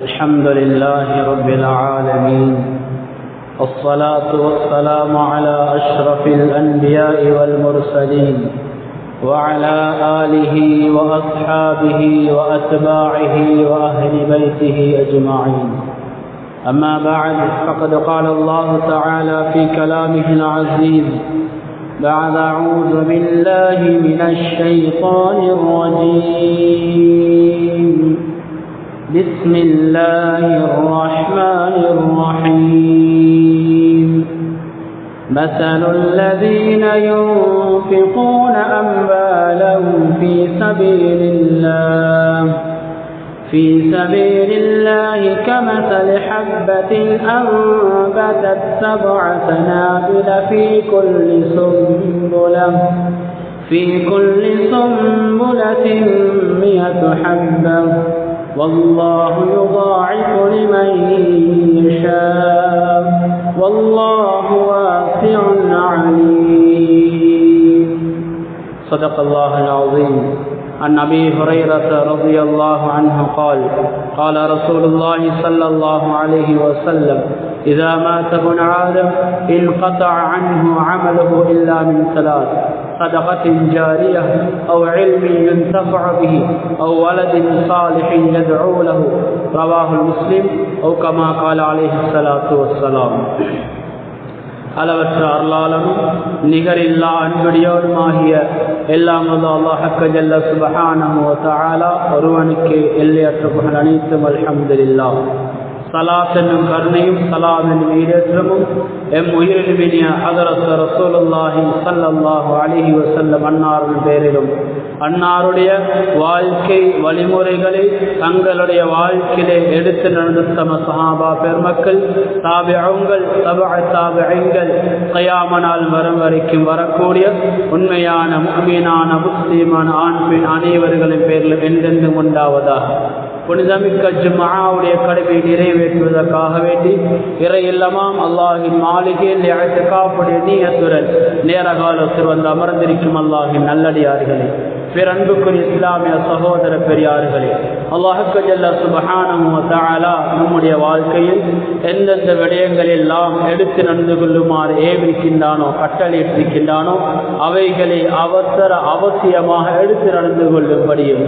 الحمد لله رب العالمين، والصلاة والسلام على أشرف الأنبياء والمرسلين وعلى آله وأصحابه وأتباعه وأهل بيته أجمعين. أما بعد، فقد قال الله تعالى في كلامه العزيز بعد أعوذ بالله من الشيطان الرجيم. بسم الله الرحمن الرحيم. مثل الذين ينفقون أموالهم في سبيل الله كمثل حبة أنبتت 7 سنابل في كل سنبلة 100 حبة، والله يضاعف لمن يشاء، والله واسع عليم. صدق الله العظيم. عن أبي هريرة رضي الله عنه قال: قال رسول الله صلى الله عليه وسلم: إذا مات ابن آدم انقطع عنه عمله إلا من 3: صدقة جارية أو علم ينتفع به أو ولد صالح يدعو له. رواه المسلم أو كما قال عليه الصلاة والسلام. அளவற்ற அருளாளனும் நிகரில்லா அன்புடையோருமாகிய எல்லாம் அல்லாஹ் ஜல்ல சுப்ஹானஹு வ தஆலா ஒருவனுக்கு எல்லையற்ற புகழ் அனைத்தும் அல்ஹம்துலில்லாஹ். ஸலாத் என்னும் கருணையும் ஸலாம் என்னும் ஈடேற்றமும் எம் உயிரினுமினிய ஹதரத் ரசூலுல்லாஹி ஸல்லல்லாஹு அலைஹி வஸல்லம் அன்னாரின் பேரிலும் அன்னாருடைய வாழ்க்கை வழிமுறைகளை தங்களுடைய வாழ்க்கையிலே எடுத்து நடந்த தம சஹாபா பெருமக்கள், தாபிஊன்கள், தாபிஈன்கள், கியாம நாள் வரும் வரைக்கும் வரக்கூடிய உண்மையான முஃமினான முஸ்லிமான ஆண் பெண் அனைவர்களின் பேரிலும் என்றென்றும் உண்டாவதாக. புனிதமிக்க ஜும்ஆவுடைய கடமை நிறைவேற்றுவதற்காக வேண்டி இறை இல்லமாம் அல்லாஹின் மாளிகையில் இஅ்திகாஃபுடைய நியத்துடன் நேர காலத்தில் வந்து அமர்ந்திருக்கும் அல்லாஹின் நல்லடியார்களே, பேரன்புக்குரிய இஸ்லாமிய சகோதர பெரியார்களே, அல்லாஹ் ஜல்ல சுப்ஹானஹு வ தஆலா நம்முடைய வாழ்க்கையில் எந்தெந்த விடயங்கள் எல்லாம் எடுத்து நடந்து கொள்ளுமாறு ஏவிருக்கின்றானோ, கட்டளையிட்டிருக்கின்றானோ அவைகளை அவசியமாக எடுத்து நடந்து கொள்ளும்படியும்,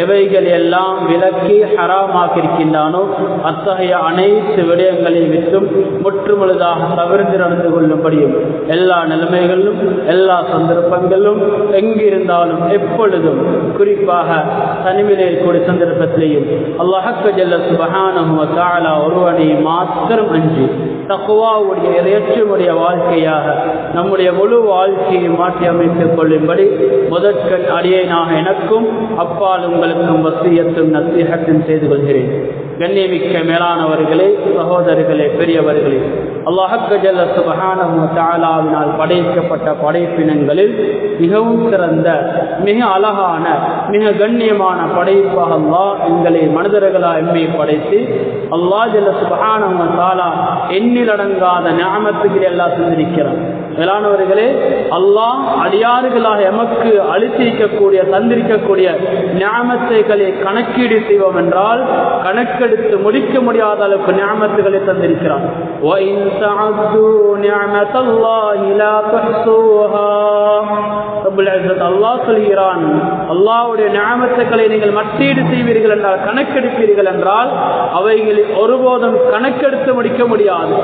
எவைகள் எல்லாம் விலக்கி ஹராமாக்கியிருக்கின்றானோ அத்தகைய அனைத்து விடயங்களை விட்டும் முற்றுமுழுதாக தவிர்த்து நடந்து கொள்ளும்படியும், எல்லா நிலைமைகளிலும் எல்லா சந்தர்ப்பங்களிலும் எங்கிருந்தாலும் எப்பொழுதும், குறிப்பாக தனிமையிலே கூடிய சந்தர்ப்பத்திலேயும் அல்லாஹ் ஜல்ல சுப்ஹானஹு வ தஆலா ஒருவனை மாத்திரம் அஞ்சி தக்வாவுடைய இறையற்றமுடைய வாழ்க்கையாக நம்முடைய முழு வாழ்க்கையை மாற்றி அமைத்துக் கொள்ளும்படி முதற்கண் அடியேனாக எனக்கும் அப்பால் உங்களுக்கும் வசியத்தும் நசீஹத்தும் செய்து கொள்கிறேன். கண்ணியமிக்க மேலானவர்களே, சகோதரர்களே, பெரியவர்களே, அல்லாஹ் ஜல்ல சுப்ஹானஹு வ தஆலாவினால் படைக்கப்பட்ட படைப்பினங்களில் மிகவும் சிறந்த, மிக அழகான, மிக கண்ணியமான படைப்பாக அல்லாஹ் எங்களை மனிதர்களாக எம்மை படைத்து அல்லாஹ் ஜல்ல சுப்ஹானஹு வ தஆலா எண்ணிலடங்காத நிஅமத்துகளை எல்லாம் தந்திருக்கிறார். மேலானவர்களே, அல்லாஹ் அடியார்களாக எமக்கு அளித்திருக்கக்கூடிய தந்திருக்கக்கூடிய நிஅமத்துகளை கணக்கீடு செய்வோம் என்றால் கணக்கெடுத்து முடிக்க முடியாத அளவுக்கு நிஅமத்துகளை தந்திருக்கிறார். அல்லாஹ் சொல்கிறான், அல்லாஹ்வுடைய நிஅமத்துகளை நீங்கள் மட்டீடு செய்வீர்கள் என்றால், கணக்கெடுப்பீர்கள் என்றால் அவைகளை ஒருபோதும் கணக்கெடுத்து முடிக்க முடியாது.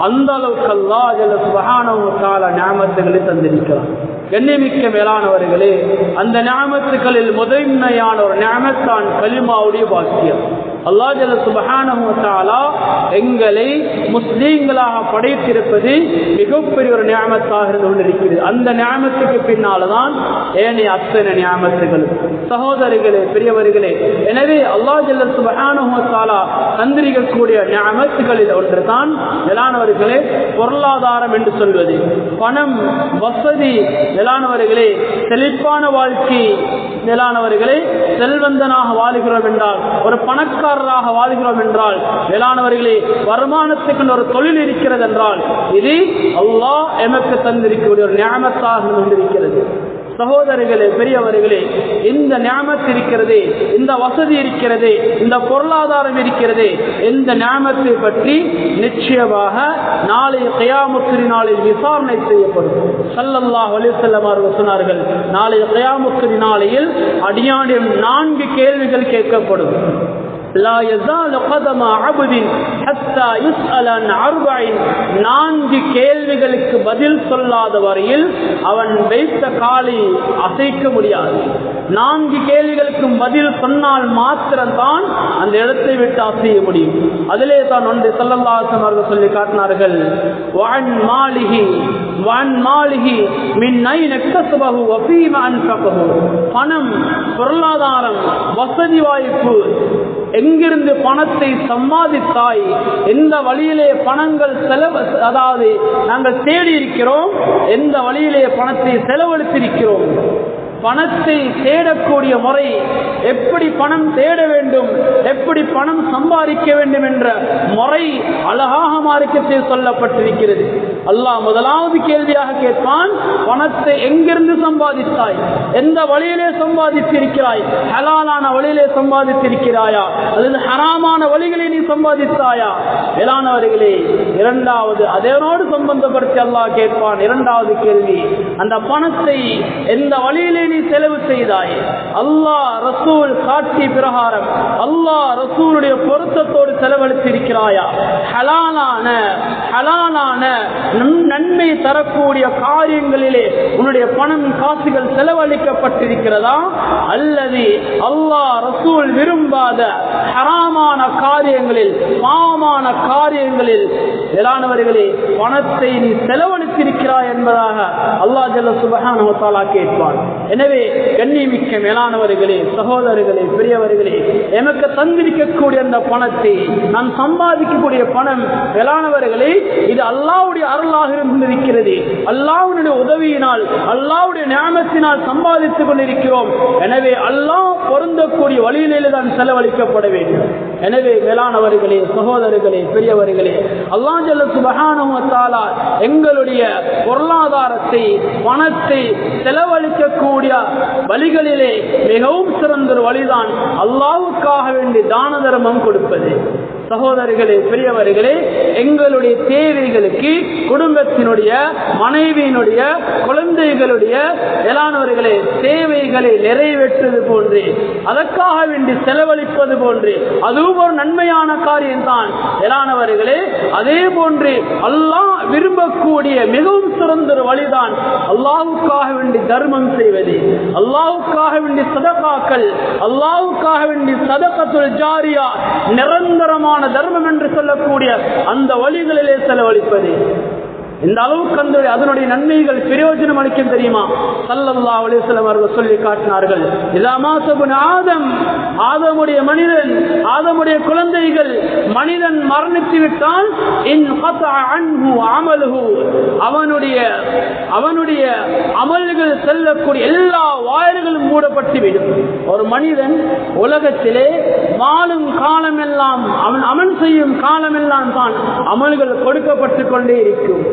அந்த அளவுக்கு அல்லாஹ் ஜல்ல சுப்ஹானஹு வ தஆலா நிஅமத்துகளை தந்திருக்கிறார். கண்ணியமிக்க மேலானவர்களே, அந்த நிஅமத்துகளில் முதன்மையான ஒரு நிஅமத்தான் கலிமாவுடைய பாக்கியம். அல்லாஹ் ஜல்ல சுப்ஹானஹு வ தஆலா எங்களை முஸ்லீம்களாக படைத்திருப்பது மிகப்பெரிய ஒரு நிஅமத்தாக இருந்து கொண்டிருக்கிறது. அந்த நிஅமத்துக்கு பின்னால்தான் ஏனைய அத்தனை நிஅமத்துகள். சகோதரர்களே, பெரியவர்களே, எனவே அல்லாஹ் ஜல்ல சுப்ஹானஹு வ தஆலா தந்திரிக்கக்கூடிய நிஅமத்துகளில் ஒன்றுதான் மேலானவர்களே பொருளாதாரம் என்று சொல்வது. பணம், வசதி, மேலானவர்களே, செழிப்பான வாழ்க்கை. மேலானவர்களே, செல்வந்தனாக வாழுகிறோம் என்றால், ஒரு பணக்காரராக வாழுகிறோம் என்றால், மேலானவர்களே, வருமானத்துக்கு ஒரு தொழில் இருக்கிறது என்றால் இது அல்லாஹ் எமக்கு தந்திருக்கக்கூடிய ஒரு நிஅமத்தாக இருக்கிறது. சகோதரர்களே, பெரியவர்களே, இந்த நியாமத் இருக்கிறதே, இந்த வசதி இருக்கிறதே, இந்த பொருளாதாரம் இருக்கிறதே, இந்த நியாமத்தை பற்றி நிச்சயமாக நாளை கியாமத்துடைய நாளில் விசாரணை செய்யப்படும். ஸல்லல்லாஹு அலைஹி வஸல்லம் அவர்கள் சொன்னார்கள், நாளை கியாமத்துடைய நாளில் அடியானிடம் 4 கேள்விகள் கேட்கப்படும். لا يزال قدم عبد حتى يسأل عن 4 கேள்விகளுக்கு பதில் சொல்லாத வரையில் அவன் வைத்த காலை அசைக்க முடியாது. 4 கேள்விகளுக்கும் பதில் சொன்னால் மாத்திரம்தான் அந்த இடத்தை விட்டு அசைய முடியும். அதிலே தான் ஒன்று ஸல்லல்லாஹு அலைஹி வஸல்லம் அவர்கள் சொல்லி காட்டினார்கள், வஅன் மாலிஹி மின் ஐன கஸபஹு வ ஃபீமா அன்ஃபகஹு. பணம், பொருளாதாரம், வசதி வாய்ப்பு, எங்கிருந்து பணத்தை சம்பாதித்தாய், எந்த வழியிலே பணங்கள் அதாவது நாங்கள் தேடி இருக்கிறோம், எந்த வழியிலே பணத்தை செலவழித்திருக்கிறோம். பணத்தை தேடக்கூடிய முறை, எப்படி பணம் தேட வேண்டும், எப்படி பணம் சம்பாதிக்க வேண்டும் என்ற முறை அழகாக மார்க்கத்தில் சொல்லப்பட்டிருக்கிறது. அல்லாஹ் முதலாவது கேள்வியாக கேட்பான், பணத்தை எங்கிருந்து சம்பாதித்தாய், எந்த வழியிலே சம்பாதித்திருக்கிறாய், ஹலாலான வழியிலே சம்பாதித்திருக்கிறாயா அல்லது ஹராமான வழிகளை நீ சம்பாதித்தாயா? மேலானவர்களே, இரண்டாவது அதனோடு சம்பந்தப்படுத்தி அல்லாஹ் கேட்பான். இரண்டாவது கேள்வி, அந்த பணத்தை எந்த வழியிலே நீ செலவு செய்தாய், அல்லாஹ் ரசூல் காட்டி பிரகாரம் அல்லாஹ் ரசூலுடைய பொருத்தத்தோடு செலவழித்திருக்கிறாயா? ஹலாலான நன்மை தரக்கூடிய காரியங்களிலே உன்னுடைய பணம் காசுகள் செலவழிக்கப்பட்டிருக்கிறதா, அல்லது அல்லாஹ் ரசூல் விரும்பாத ஹராமான காரியங்களில், பாவமான காரியங்களில் மேலானவர்களே பணத்தை நீ செலவழித்திருக்கிறாய் என்பதாக அல்லாஹ் ஜல்ல சுப்ஹானஹு வ தஆலா கேட்பான். எனவே கண்ணியமிக்க மேலானவர்களே, சகோதரர்களே, பெரியவர்களே, எமக்கு தந்திருக்கக்கூடிய அந்த பணத்தை, நாம் சம்பாதிக்கக்கூடிய பணம் மேலானவர்களே, இது அல்லாஹ்வுடைய அருளாக இருந்திருக்கிறது. அல்லாஹ்வுடைய உதவியினால், அல்லாஹ்வுடைய நியாமத்தினால் சம்பாதித்துக் கொண்டிருக்கிறோம். எனவே அல்லாஹ் பொருந்தக்கூடிய வழியிலே தான் செலவழிக்கப்பட வேண்டும். எனவே மேலானவர்களே, சகோதரர்களே, பெரியவர்களே, அல்லாஹ் ஜல்ல சுப்ஹானஹு வ தஆலா எங்களுடைய பொருளாதாரத்தை, பணத்தை செலவழிக்கக்கூடிய வழிகளிலே மிகவும் சிறந்த ஒரு வழிதான் அல்லாஹ்வுக்காக வேண்டி தான தர்மம் கொடுப்பது. சகோதரர்களே, பெரியவர்களே, எங்களுடைய தேவைகளுக்கு குடும்பத்தினுடைய, மனைவியினுடைய, குழந்தைகளுடைய மேலானவர்களே தேவைகளை நிறைவேற்றுவது போன்று, அதற்காக வேண்டி செலவழிப்பது போன்று அதுவும் ஒரு நன்மையான காரியம்தான் மேலானவர்களே. அதே போன்று அல்லாஹ் விரும்பக்கூடிய மிகவும் சிறந்த ஒரு வழிதான் அல்லாஹ்வுக்காக வேண்டி தர்மம் செய்வது, அல்லாஹ்வுக்காக வேண்டி சதகாக்கள், அல்லாஹ்வுக்காக வேண்டி சதகத்துல் ஜாரியா, நிரந்தரமான தர்மம் என்று சொல்லக்கூடிய அந்த வழிகளிலே செலவழிப்பது. இந்த அளவுக்கு அதனுடைய நன்மைகள் பிரயோஜனம் அளிக்கும் தெரியுமா? ஸல்லல்லாஹு அலைஹி வஸல்லம் அவர்கள் சொல்லி காட்டினார்கள், இதா மாஸபுன் ஆதம், ஆதமுடைய மனிதன், ஆதமுடைய குழந்தைகள், மனிதன் மரணித்து விட்டால் இன் கதஅ அன்ஹு அமலுஹு, அவனுடைய அமல்கள் செல்லக்கூடிய எல்லா வாயில்களும் மூடப்பட்டு விடும். ஒரு மனிதன் உலகத்திலே வாழும் காலமெல்லாம், அவன் அமல் செய்யும் காலமெல்லாம் தான் அமல்கள் கொடுக்கப்பட்டு கொண்டே இருக்கும்.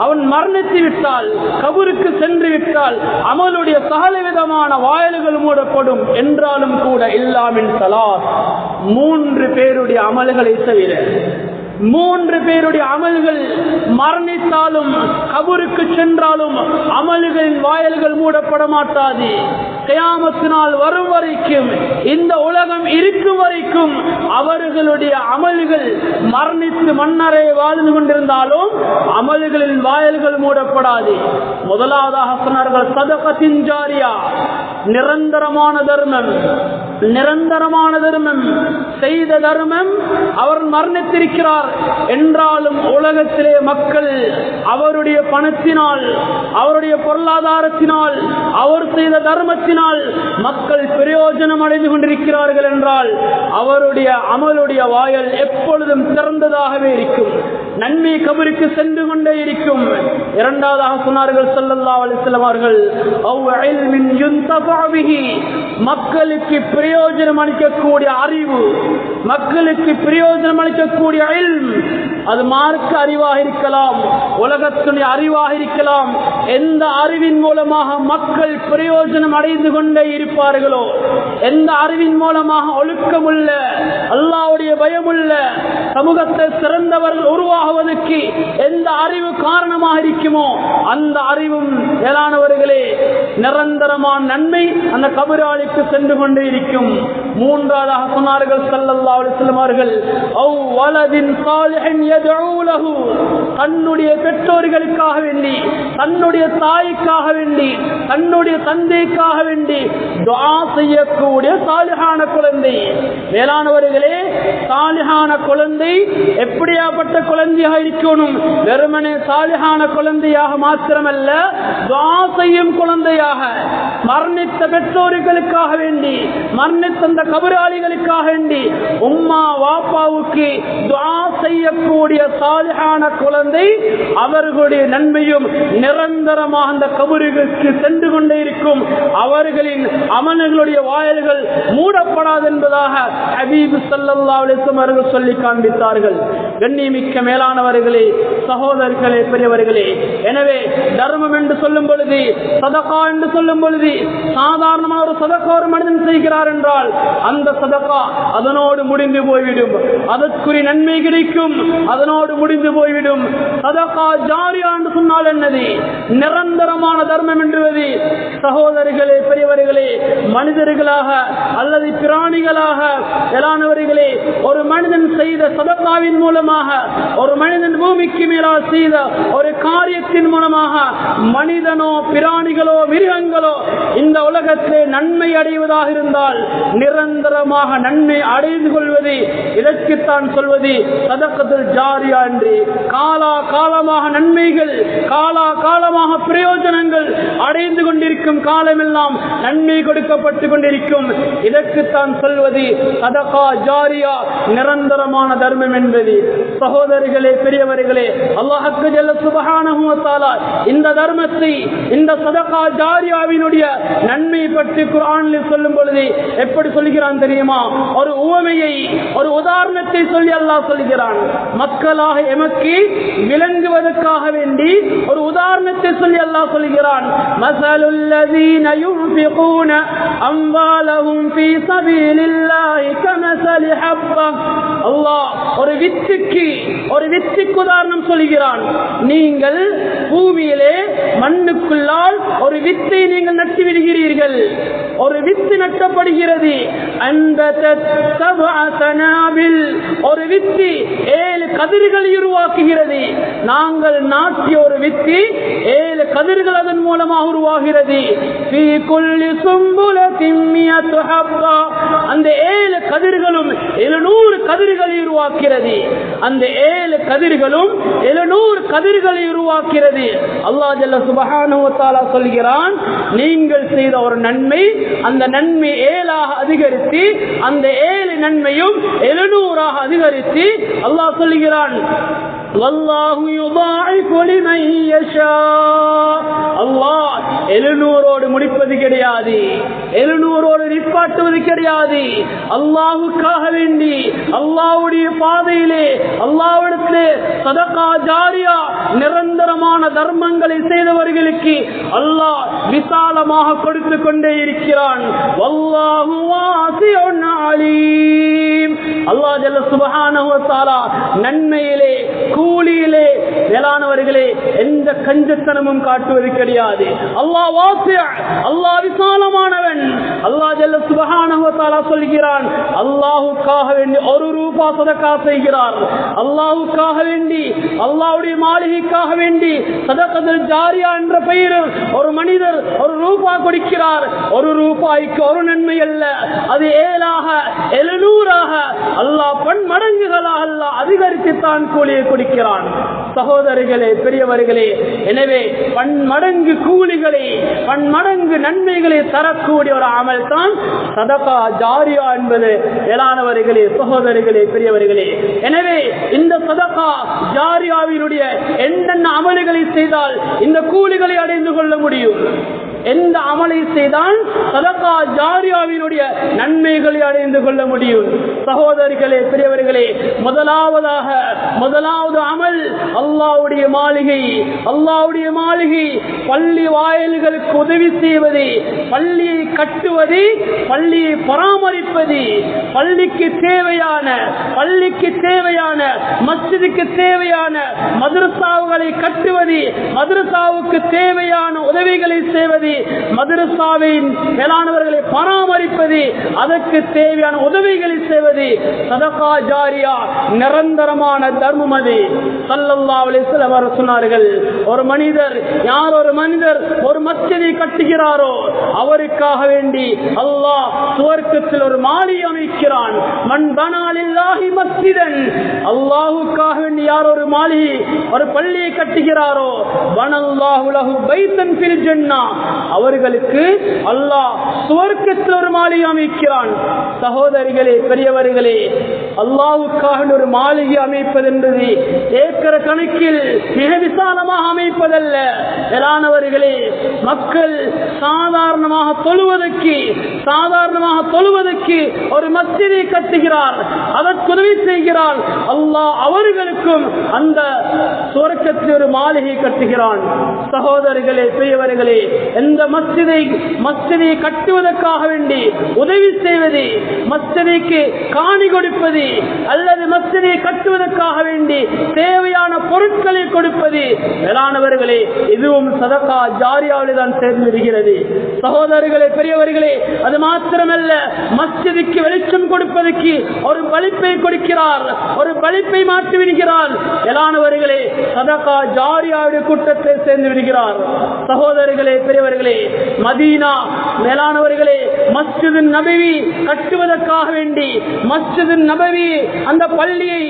அவன் மரணித்து விட்டால், கபருக்கு சென்று விட்டால் அமலுடைய சகலவிதமான வாயில்கள் மூடப்படும். என்றாலும் கூட இல்லாமின் ஸலாத், 3 பேருடைய அமல்களை தவிர 3 பேருடைய அமல்கள் மரணித்தாலும், கபருக்கு சென்றாலும் அமல்களின் வாயில்கள் மூடப்பட மாட்டாது. கியாமத் நாள் வரும் வரைக்கும், இந்த உலகம் இருக்கும் வரைக்கும் அவர்களுடைய அமல்கள் மரணித்து மன்னரை வாழ்ந்து கொண்டிருந்தாலும் அமல்களின் வாயில்கள் மூடப்படாது. முதலாவதாக சொன்னார்கள் சதகத்தின் ஜாரியா, நிரந்தரமான தர்மம். நிரந்தரமான தர்மம் செய்த தர்மம், அவர் மரணித்திருக்கிறார் என்றாலும் உலகத்திலே மக்கள் அவருடைய பணத்தினால், அவருடைய பொருளாதாரத்தினால், அவர் செய்த தர்மத்தினால் மக்கள் பிரயோஜனம் அடைந்து கொண்டிருக்கிறார்கள் என்றால் அவருடைய அமலுடைய வாயல் எப்பொழுதும் திறந்ததாகவே இருக்கும். நன்மை கபருக்கு சென்று கொண்டே இருக்கும். இரண்டாவதாக சொன்னார்கள் ஸல்லல்லாஹு அலைஹி வஸல்லம் அவர்கள், மக்களுக்கு பிரயோஜனம் அளிக்கக்கூடிய அறிவு, மக்களுக்கு பிரயோஜனம் அளிக்கக்கூடிய இல்ம், அது மார்க்க அறிவாக இருக்கலாம், உலகத்துடைய அறிவாக இருக்கலாம். எந்த அறிவின் மூலமாக மக்கள் பிரயோஜனம் அடைந்து கொண்டே இருப்பார்களோ, எந்த அறிவின் மூலமாக ஒழுக்கமுள்ள அல்லாஹ்வுடைய பயமுள்ள சமூகத்தை சிறந்தவர்கள் உருவாகுவதற்கு எந்த அறிவு காரணமாக இருக்குமோ அந்த அறிவும் மேலானவர்களே நிரந்தரமான நன்மை அந்த கபராளிக்கு சென்று கொண்டே இருக்கும். மூன்றாவதாக சொன்னார்கள் ஸல்லல்லாஹு அலைஹி வஸல்லம் அவர்கள், அவ் வலதின் சாலிஹின் யதுஉ லஹு, தன்னுடைய பெற்றோர்களுக்காக வேண்டி, தன்னுடைய தாய்க்காக வேண்டி, தன்னுடைய தந்தைக்காக வேண்டி துஆ செய்யக்கூடிய சாலிஹான குழந்தை. மேலானவர்களே, சாலிஹான குழந்தை எப்படியாப்பட்ட குழந்தையாக இருக்கணும்? வெறுமனே சாலிஹான குழந்தையாக மாத்திரமல்ல, துஆ செய்யும் குழந்தையாக, மரணித்த பெற்றோர்களுக்காக வேண்டி, மரணித்த அந்த கபராளிகளுக்காக வேண்டி உம்மா வாப்பாவுக்கு துஆ செய்யக்கூடிய சாலிஹான குழந்தை, அவர்களுடைய நன்மையும் நிரந்தரமாக அந்த கபருக்கு சென்று கொண்டே இருக்கும். அவர்களின் அமல்களுடைய வாயில்கள் மூடப்படாது என்பதாக ஹபீப் ஸல்லல்லாஹு அலைஹி வஸல்லம் அவர்கள் சொல்லி காண்பித்தார்கள். கண்ணியமிக்க மேலானவர்களே, சகோதரர்களே, பெரியவர்களே, எனவே தர்மம் என்று சொல்லும் பொழுது, சதகா என்று சொல்லும் பொழுது, சாதாரணமான ஒரு சதகா ஒரு மனிதன் செய்கிறார் என்றால் அந்த சதகா அதனோடு முடிந்து போய்விடும், அதற்குரிய நன்மை கிடைக்கும், அதனோடு முடிந்து போய்விடும். சதகா ஜாரியா என்று சொன்னால் என்னது? நிரந்தரமான தர்மம் என்றுவது. சகோதரர்களே, பெரியவர்களே, மனிதர்களாக அல்லது பிராணிகளாக மேலானவர்களே, ஒரு மனிதன் செய்த சதகாவின் மூலமாக, ஒரு மனிதன் பூமிக்கு மேலால் செய்த ஒரு காரியத்தின் மூலமாக மனிதனோ பிராணிகளோ மிருகங்களோ இந்த உலகத்திலே நன்மை அடைவதாக இருந்தால் நிரந்தரமாக நன்மை அடைந்து கொள்வது, இதற்குத்தான் சொல்வது சதகத்துல் ஜாரியா என்று. காலா காலமாக நன்மைகள், காலா காலமாக பிரயோஜனங்கள் அடைந்து கொண்டிருக்கும், காலமெல்லாம் நன்மை கொடுக்கப்பட்டு கொண்டிருக்கும். இதற்குத்தான் சொல்வது சதகா ஜாரியா, நிரந்தரமான தர்மம் என்பது. சகோதரிகளே, பெரியவர்களே, அல்லாஹ் ஜல்ல சுப்ஹானஹு வ தஆலா இந்த தர்மத்தை, இந்த சதகா ஜாரியாவினுடைய நன்மை பற்றி குர்ஆனில் சொல்லும் பொழுது எப்படி சொல்கிறான் தெரியுமா? ஒரு உவமையை, ஒரு உதாரணத்தை சொல்லி அல்லாஹ் சொல்கிறான். மக்களாக எமக்கு விளங்குவதற்காக வேண்டி ஒரு உதாரணத்தை சொல்லி அல்லாஹ் சொல்கிறான். மஸலுல் லதீன யுன்ஃபிகூன அம்வாலஹும் ஃபீ ஸபீலில்லாஹி கமஸலி ஹப்பா. அல்லாஹ் ஒரு வித்துக்கு உதாரணம் சொல்கிறான். நீங்கள் பூமியிலே மண்ணுக்குள்ளால் ஒரு வித்தை நீங்கள் நட்டு விடுகிறீர்கள், ஒரு வித்து நட்டப்படுகிறது. ஒரு வித்து 7 கதிர்களை உருவாக்குகிறது. நாங்கள் நாட்டிய ஒரு வித்து 7 கதிர்கள் அதன் மூலமாக உருவாகிறது. அந்த 7 கதிர்களும் 700 கதிர்களை உருவாக்கிறது. அந்த 7 கதிர்களும் 700 கதிர்களை உருவாக்கிறது. அல்லாஹ் ஜல்ல சுப்ஹானஹு வ தஆலா சொல்கிறான், நீங்கள் செய்த ஒரு நன்மை, அந்த நன்மை 7ஆக அதிகரித்து, அந்த 7 நன்மையும் 700ஆக அதிகரித்து அல்லாஹ் சொல்கிறான், வல்லாஹு யுதாஇஃபு லிமன் யஷா. அல்லாஹ் 700ஓடு முடிப்பது கிடையாது, 700ஓடு நிப்பாட்டுவது கிடையாது. அல்லாஹ்வுக்காக வேண்டி, அல்லாஹ்வுடைய பாதையிலே, அல்லாஹ்விடத்திலே சதகா ஜாரியா நிரந்தரமான தர்மங்களை செய்தவர்களுக்கு அல்லாஹ் விசாலமாக கொடுத்து கொண்டே இருக்கிறான். வல்லாஹு வாசிஉன் அலீம். அல்லாஹ் ஜல்ல சுப்ஹானஹு வ தஆலா நன்மையிலே, கூலியிலே மேலானவர்களே எந்த கஞ்சத்தனமும் காட்டுவது கிடையாது. அல்லாஹ் வாசி', அல்லாஹ் விசாலமானவன். அல்லாஹ் ஜல்ல சுப்ஹானஹு வ தஆலா சொல்கிறான், அல்லாஹ்வுக்காக வேண்டி 1 ரூபாய் சதகா செய்கிறார், அல்லாஹ்வுக்காக வேண்டி, அல்லாஹ்வுடைய மாளிகைக்காக வேண்டி சதகத்துல் ஜாரியா என்ற பெயரில் ஒரு மனிதர் 1 ரூபாய் கொடுக்கிறார். 1 ரூபாய்க்கு 1 நன்மை அல்ல, அது 7ஆக 700ஆக அல்லாஹ் பன்மடங்குகளாக அல்லாஹ் அதிகரித்துத்தான் கூலியை கொடுக்கிறான். சகோதரிகளே, பெரியவர்களே, எனவே பன்மடங்கு கூலிகளை, பன்மடங்கு நன்மைகளை தரக்கூடிய ஒரு அமல் தான் சதகா ஜாரியா என்பது. மேலானவர்களே, சகோதரிகளே, பெரியவர்களே, எனவே இந்த சதகா ஜாரியாவினுடைய என்னென்ன அமல்களை செய்தால் இந்த கூலிகளை அடைந்து கொள்ள முடியும்? எந்த அமலை செய்தால் சதகா ஜாரியாவினுடைய நன்மைகளை அடைந்து கொள்ள முடியும். சகோதரிகளே, பெரியவர்களே, முதலாவது அமல் அல்லாஹ்வுடைய மாளிகை. அல்லாஹ்வுடைய மாளிகை பள்ளி வாயில்களுக்கு உதவி செய்வது, பள்ளியை கட்டுவது, பள்ளியை பராமரிப்பது, பள்ளிக்கு தேவையான மஸ்ஜிதுக்கு தேவையான மதரசாவுகளை கட்டுவது, மதரசாவுக்கு தேவையான உதவிகளை செய்வது, மதரசாவின் மேலானவர்களை பராமரிப்பது, அதற்கு தேவையான உதவிகளை செய்வது சதகா ஜாரியா, நிரந்தரமான தர்மம். அது ஸல்லல்லாஹு அலைஹி வஸல்லம் அவர்கள் சொன்னார்கள், ஒரு மனிதர் ஒரு மஸ்ஜிதை கட்டுகிறாரோ அவருக்காக வேண்டி அல்லாஹ் சுவர்க்கத்தில் ஒரு மாளிகை அமைக்கிறான். மன் பனா லில்லாஹி மஸ்ஜிதன், அல்லாஹ்வுக்காக வேண்டி யார் ஒரு மாளிகை, ஒரு பள்ளியை கட்டுகிறாரோ, பனல்லாஹு லஹு பைத்தன் ஃபில் ஜன்னah, அவர்களுக்கு அல்லாஹ் சுவர்க்கத்தில் ஒரு மாளிகை அமைக்கிறான். சகோதரிகளே, பெரியவர்களே, அல்லாஹ்வுக்காக ஒரு மாளிகை அமைப்பது என்பது ஏக்கர் கணக்கில் மிக விசாலமாக அமைப்பதல்ல. மேலானவர்களே, மக்கள் சாதாரணமாக தொழுவதற்கு ஒரு மஸ்ஜிதை கட்டுகிறார், அதற்கு உதவி செய்கிறார். அல்லாஹ் அவர்களுக்கும் அந்த சுவர்க்கத்தில் ஒரு மாளிகை கட்டுகிறான். சகோதரர்களே, பெரியவர்களே, எந்த மஸ்ஜிதை கட்டுவதற்காக வேண்டி உதவி செய்வது, மஸ்ஜிதுக்கு காணி கொடுப்பது, அல்லது மஸ்ஜிதை கட்டுவதற்காக வேண்டி தேவையான பொருட்களை கொடுப்பது, மேலானவர்களே, இதுவும் சதகா ஜாரியாவில் தான் சேர்ந்திருக்கிறது. சகோதரர்களே, பெரியவர்களே, அது மாத்திரமல்ல, மஸ்ஜிதுக்கு வெளிச்சம் கொடுப்பதற்கு ஒரு பலிப்பை கொடுக்கிறார், ஒரு பலிப்பை மாற்றி விடுகிறார். மேலானவர்களே, சதகா ஜாரியாவுடைய கூட்டத்தை சேர்ந்து விடுகிறார். சகோதரர்களே, பெரியவர்களே, மதீனா மேலானவர்களே, மஸ்ஜிது நபவி கட்டுவதற்காக வேண்டி, மஸ்ஜிது நபவி அந்த பள்ளியை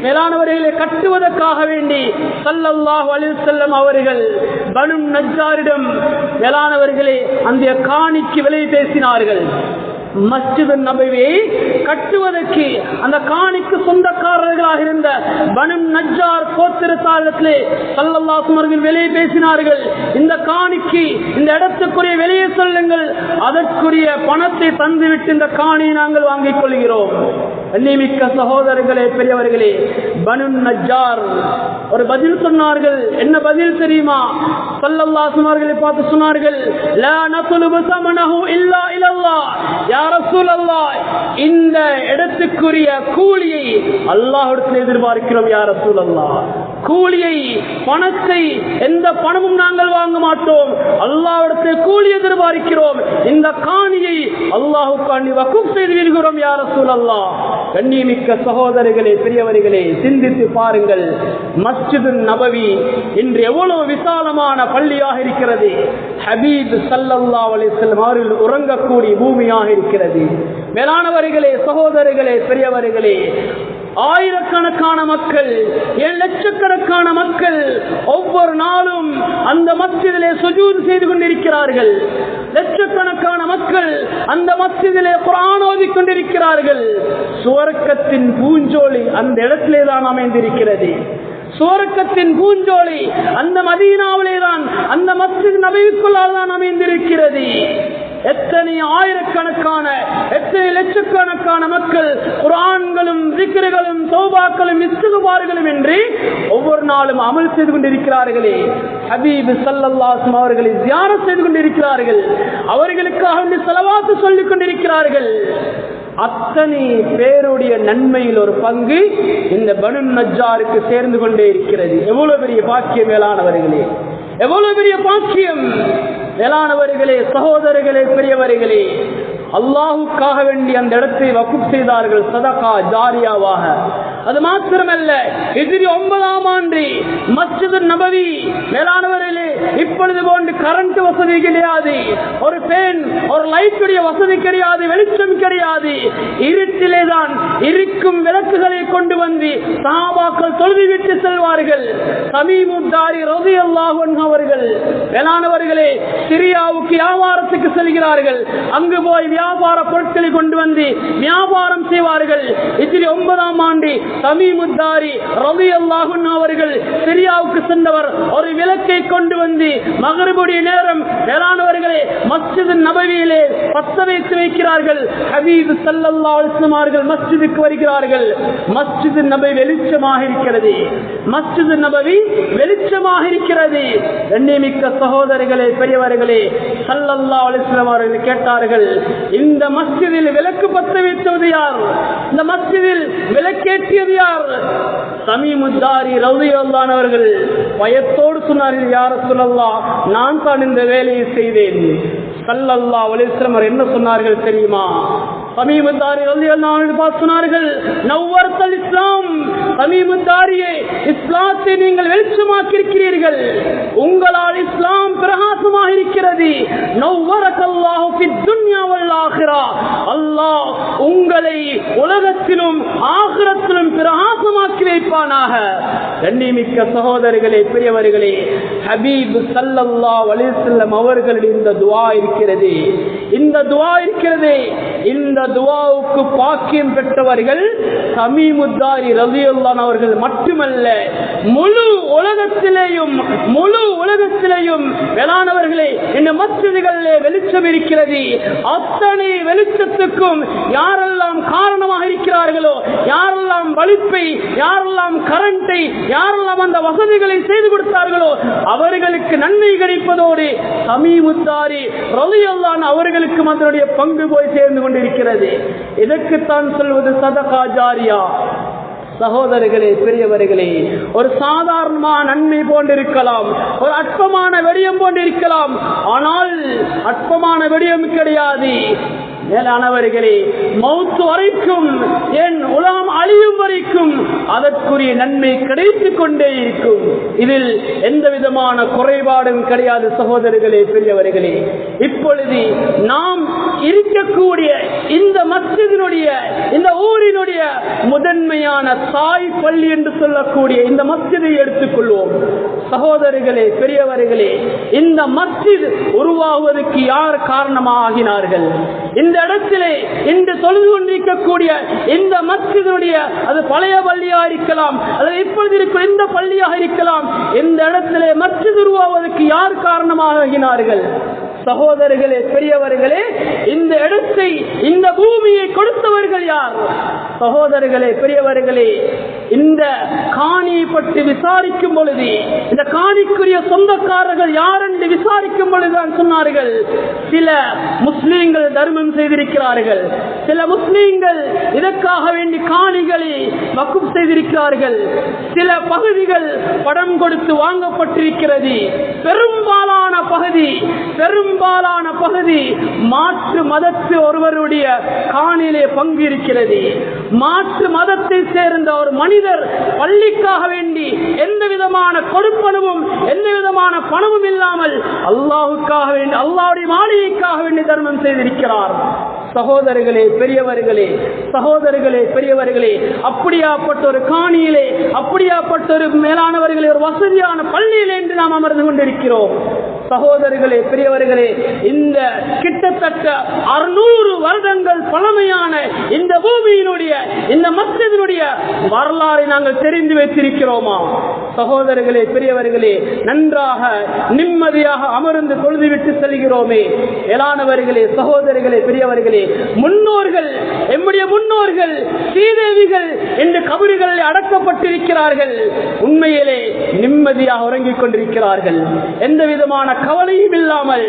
மேலானவர்களை கட்டுவதற்காக வேண்டி ஸல்லல்லாஹு அலைஹி வஸல்லம் அவர்கள் பனு நஜ்ஜாரிடம் மேலானவர்களே அந்த காணிக்கு விலை பேசினார்கள். மஸ்ஜிது நபவியை கட்டுவதற்கு அந்த காணிக்கு சொந்தக்காரர்களாக இருந்த பனு நஜ்ஜார் கோத்திரத்தாரிடத்திலே ஸல்லல்லாஹு அலைஹி வஸல்லம் விலையை பேசினார்கள். இந்த காணிக்கு, இந்த இடத்துக்குரிய விலையை சொல்லுங்கள், அதற்குரிய பணத்தை தந்துவிட்டு இந்த காணியை நாங்கள் வாங்கிக் கொள்கிறோம். கண்ணியமிக்க சகோதரர்களே, பெரியவர்களே, பனு நஜ்ஜார் ஒரு பதில் சொன்னார்கள். என்ன பதில் தெரியுமா? ஸல்லல்லாஹு அலைஹி வஸல்லம் பார்த்து சொன்னார்கள், லா நத்லுபு ஸமனஹு இல்லா இலல்லாஹ். யா ரசூலல்லாஹ், இந்த இடத்துக்குரிய கூலியை அல்லாஹ்விடத்தில் எதிர்பார்க்கிறோம். யா ரசூலல்லாஹ், கூலியை, பணத்தை, எந்த பணமும் நாங்கள் வாங்க மாட்டோம், அல்லாஹ்விடத்தில் கூலி எதிர்பார்க்கிறோம். இந்த காணியை அல்லாஹ்வுக்காண்டி வக்ஃப் செய்து விடுகிறோம். யா ரசூலல்லாஹ். கண்ணியமிக்க சகோதரர்களே, பெரியவர்களே, சிந்தித்து பாருங்கள். மஸ்ஜிது நபவி இன்று எவ்வளவு விசாலமான பள்ளியாக இருக்கிறது. ஹபீப் ஸல்லல்லாஹு அலைஹி வஸல்லம் அவர்கள் உறங்கக்கூடிய பூமியாக இருக்கிறது. மேலானவர்களே, சகோதரர்களே, பெரியவர்களே, ஆயிரக்கணக்கான மக்கள், லட்சக்கணக்கான மக்கள் ஒவ்வொரு நாளும் அந்த மஸ்ஜிதிலே சுஜூத் செய்து கொண்டிருக்கிறார்கள். லட்சக்கணக்கான மக்கள் அந்த மஸ்ஜிதிலே குர்ஆன் ஓதிக் கொண்டிருக்கிறார்கள். சுவர்க்கத்தின் பூஞ்சோலை அந்த இடத்திலே தான் அமைந்திருக்கிறது. சுவர்க்கத்தின் பூஞ்சோலை அந்த மதீனாவிலே தான், அந்த மஸ்ஜித் நபவிக்குள்ளால் தான் அமைந்திருக்கிறது. எத்தனை ஆயிரக்கணக்கான, எத்தனை லட்சக்கணக்கான மக்கள் குர்ஆன்களும் திக்ருகளும் தௌபாக்களும் இஸ்திக்பார்களும் என்று ஒவ்வொரு நாளும் அமல் செய்து கொண்டிருக்கிறார்களே. ஹபீப் ஸல்லல்லாஹு அலைஹி வஸல்லம் அவர்களை ஜியாரத் செய்து கொண்டிருக்கிறார்கள். அவர்களுக்காக ஸலவாத் சொல்லிக் கொண்டிருக்கிறார்கள். அத்தனை பேருடைய நன்மையில் ஒரு பங்கு இந்த பனு நஜ்ஜாருக்கு சேர்ந்து கொண்டே இருக்கிறது. எவ்வளவு பெரிய பாக்கியம் மேலானவர்களே, எவ்வளவு பெரிய பாக்கியம் மேலானவர்களே, சகோதரர்களே, பெரியவர்களே. அல்லாஹுக்காக வேண்டி அந்த இடத்தை வக்ஃப் செய்தார்கள் சதகா ஜாரியாவாக. அது மாத்திரமல்ல, ஹிஜ்ரி 9ஆம் ஆண்டு மஸ்ஜிது நபவி மேலானவர்களே, இப்பொழுது போன்று கரண்ட் வசதி கிடையாது, ஒரு ஃபேன், ஒரு லைட்டுடைய வசதி கிடையாது, வெளிச்சம் கிடையாது. இருட்டிலே தான் இருக்கும் விளக்குகளை கொண்டு வந்து சஹாபாக்கள் தொழுது விட்டு செல்வார்கள். தமீமுத்தாரி ரலியல்லாஹு அன்ஹு அவர்கள் வேளாணவர்களே சிரியாவுக்கு வியாபாரத்துக்கு செல்கிறார்கள். அங்கு போய் வியாபார பொருட்களை கொண்டு வந்து வியாபாரம் செய்வார்கள். இதில் 9ஆம் ஆண்டு தமீமுத்தாரி ரலியல்லாஹு அன்ஹு அவர்கள் சிரியாவுக்கு சென்றவர் ஒரு விளக்கை கொண்டு வந்து மக்ரிபுடைய நேரம் வேளாணவர்களே மஸ்ஜித் நபவியிலே பத்த வைத்து வைக்கிறார்கள். ஹபீப் ஸல்லல்லாஹு அலைஹி வஸல்லம் அவர்கள் மஸ்ஜிதுக்கு வருகிறார்கள். மஸ்ஜித் நபவி வெளிச்சமாக இருக்கிறது. மஸ்ஜித் நபவி வெளிச்சமாக இருக்கிறது. கண்ணியமிக்க சகோதரர்களே பெரியவர்களே ஸல்லல்லாஹு அலைஹி வஸல்லம் அவர்கள் கேட்டார்கள், இந்த மஸ்ஜிதில் விளக்கு பத்த வைத்தது யார்? இந்த மஸ்ஜிதில் விளக்கேற்றியது யார்? தமீமுத்தாரி ரலியல்லாஹு அன்ஹு அவர்கள் பயத்தோடு சொன்னார்கள், யா ரசூலல்லாஹ், நான் தான் இந்த வேலையை செய்தேன். ஸல்லல்லாஹு அலைஹி வஸல்லம் என்ன சொன்னார்கள் தெரியுமா? தமீமுத்தாரி ரலியல்லாஹு அன்ஹு பார்த்து சொன்னார்கள், நவ்வர்தல் இஸ்லாம், தமீமுத்தாரியே இஸ்லாத்தை நீங்கள் வெளிச்சமாக்கி இருக்கிறீர்கள். உங்களால் இஸ்லாம் பிரகாசமாக இருக்கிறது. நவ்வரகல்லாஹு ஃபித் துன்யா வல் ஆখিরা, அல்லாஹ் உங்களை உலகத்திலும் ஆখিরাத்திலும் பிரகாசமாக்கி வைப்பானாக. கண்ணியமிக்க சகோதரர்களே பெரியவர்களே, ஹபீப் ஸல்லல்லாஹு அலைஹி வஸல்லம் அவர்களுடைய இந்த துஆ இருக்கிறது. இந்த துஆ இருக்கிறது. இந்த துஆவுக்கு பாக்கியம் பெற்றவர்கள் தமீமுத்தாரி ரலியல்லாஹு அன்ஹு அவர்கள் மட்டுமல்ல, முழு உலகத்திலேயும் வேளாணவர்களே இந்த மஸ்ஜிதுகளிலே வெளிச்சம் இருக்கிறது. அத்தனை வெளிச்சத்துக்கும் யாரெல்லாம் காரணமாக இருக்கிறார்களோ, யாரெல்லாம் வலிப்பை, யாரெல்லாம் கரண்டை, யாரெல்லாம் அந்த வசதிகளை செய்து கொடுத்தார்களோ அவர்களுக்கு நன்மை கிடைப்பதோடு தமீமுத்தாரி ரலியல்லாஹு அன்ஹு அவர்களுக்கு அதனுடைய பங்கு போய் சேர்ந்து கொண்டிருக்கிறது. இதற்குத்தான் சொல்வது சதகா ஜாரியா. சகோதரர்களே பெரியவர்களே, ஒரு சாதாரணமான நன்மை போன்றிருக்கலாம், ஒரு அற்பமான விடயம் போன்றிருக்கலாம். ஆனால் அற்பமான விடயம் கிடையாது. மேலானவர்களே, மௌத் வரைக்கும், என் உலகம் அழியும் வரைக்கும் அதற்குரிய நன்மை கிடைத்துக் கொண்டே இருக்கும். இதில் எந்த விதமான குறைபாடும் கிடையாது. சகோதரர்களே பெரியவர்களே, இப்பொழுது நாம் இருக்கக்கூடிய இந்த மஸ்ஜிதினுடைய, இந்த ஊரினுடைய முதன்மையான தாய் பள்ளி என்று சொல்லக்கூடிய இந்த மஸ்ஜிதை எடுத்துக்கொள்வோம். சகோதரர்களே பெரியவர்களே, இந்த மஸ்ஜித் உருவாகுவதற்கு யார் காரணமாகினார்கள்? இந்த இடத்திலே இன்று தொழுது கொண்டிருக்கக்கூடிய இந்த மஸ்ஜிதுடைய, அது பழைய பள்ளியா இருக்கலாம், அல்லது இப்பொழுது இருக்கிற இந்த பள்ளியாக இருக்கலாம். இந்த இடத்திலே மஸ்ஜித் உருவாவதற்கு யார் காரணமாகினார்கள்? சகோதரர்களே பெரியவர்களே, இந்த இடத்தை, இந்த பூமியை கொடுத்தவர்கள் யார்? சகோதரர்களே பெரியவர்களே, இந்த காணியை பற்றி விசாரிக்கும் பொழுது, இந்த காணிக்குரிய சொந்தக்காரர்கள் யார் என்று விசாரிக்கும் பொழுதுதான் சொன்னார்கள், சில முஸ்லீம்கள் தர்மம் செய்திருக்கிறார்கள், சில முஸ்லீம்கள் இதற்காக வேண்டி காணிகளை வக்ஃப் செய்திருக்கிறார்கள், சில பகுதிகள் படம் கொடுத்து வாங்கப்பட்டிருக்கிறது. பெரும்பாலான பகுதி மாற்று மதத்து ஒருவருடைய காணிலே பங்கு இருக்கிறது. மாற்று மதத்தை சேர்ந்த ஒரு மனிதர் பள்ளிக்காக வேண்டி எந்த விதமான கொடுப்பனவும் எந்த விதமான பணமும் இல்லாமல் அல்லாஹ்வுக்காக வேண்டி, அல்லாஹ்வுடைய மாளிகைக்காக வேண்டி தர்மம் செய்திருக்கிறார். சகோதரர்களே பெரியவர்களே, அப்படியாப்பட்ட ஒரு காணியிலே, அப்படியாப்பட்ட ஒரு மேலானவர்களே, ஒரு வசதியான பள்ளியிலே என்று நாம் அமர்ந்து கொண்டிருக்கிறோம். சகோதரர்களே பெரியவர்களே, இந்த கிட்டத்தட்ட 600 வருடங்கள் பழமையான இந்த பூமியினுடைய, இந்த மஸ்ஜிதினுடைய வரலாறை நாங்கள் தெரிந்து வைத்திருக்கிறோமா? சகோதரர்களே பெரியவர்களே, நன்றாக நிம்மதியாக அமர்ந்து தொழுதுவிட்டு செல்கிறோமே. மேலானவர்களே, சகோதரர்களே பெரியவர்களே, முன்னோர்கள், எம்முடைய முன்னோர்கள் ஸ்ரீதேவிகள் என்று கபறுகளில் அடக்கப்பட்டிருக்கிறார்கள். உண்மையிலே நிம்மதியாக உறங்கிக் கொண்டிருக்கிறார்கள். எந்த விதமான கவலையும் இல்லாமல்,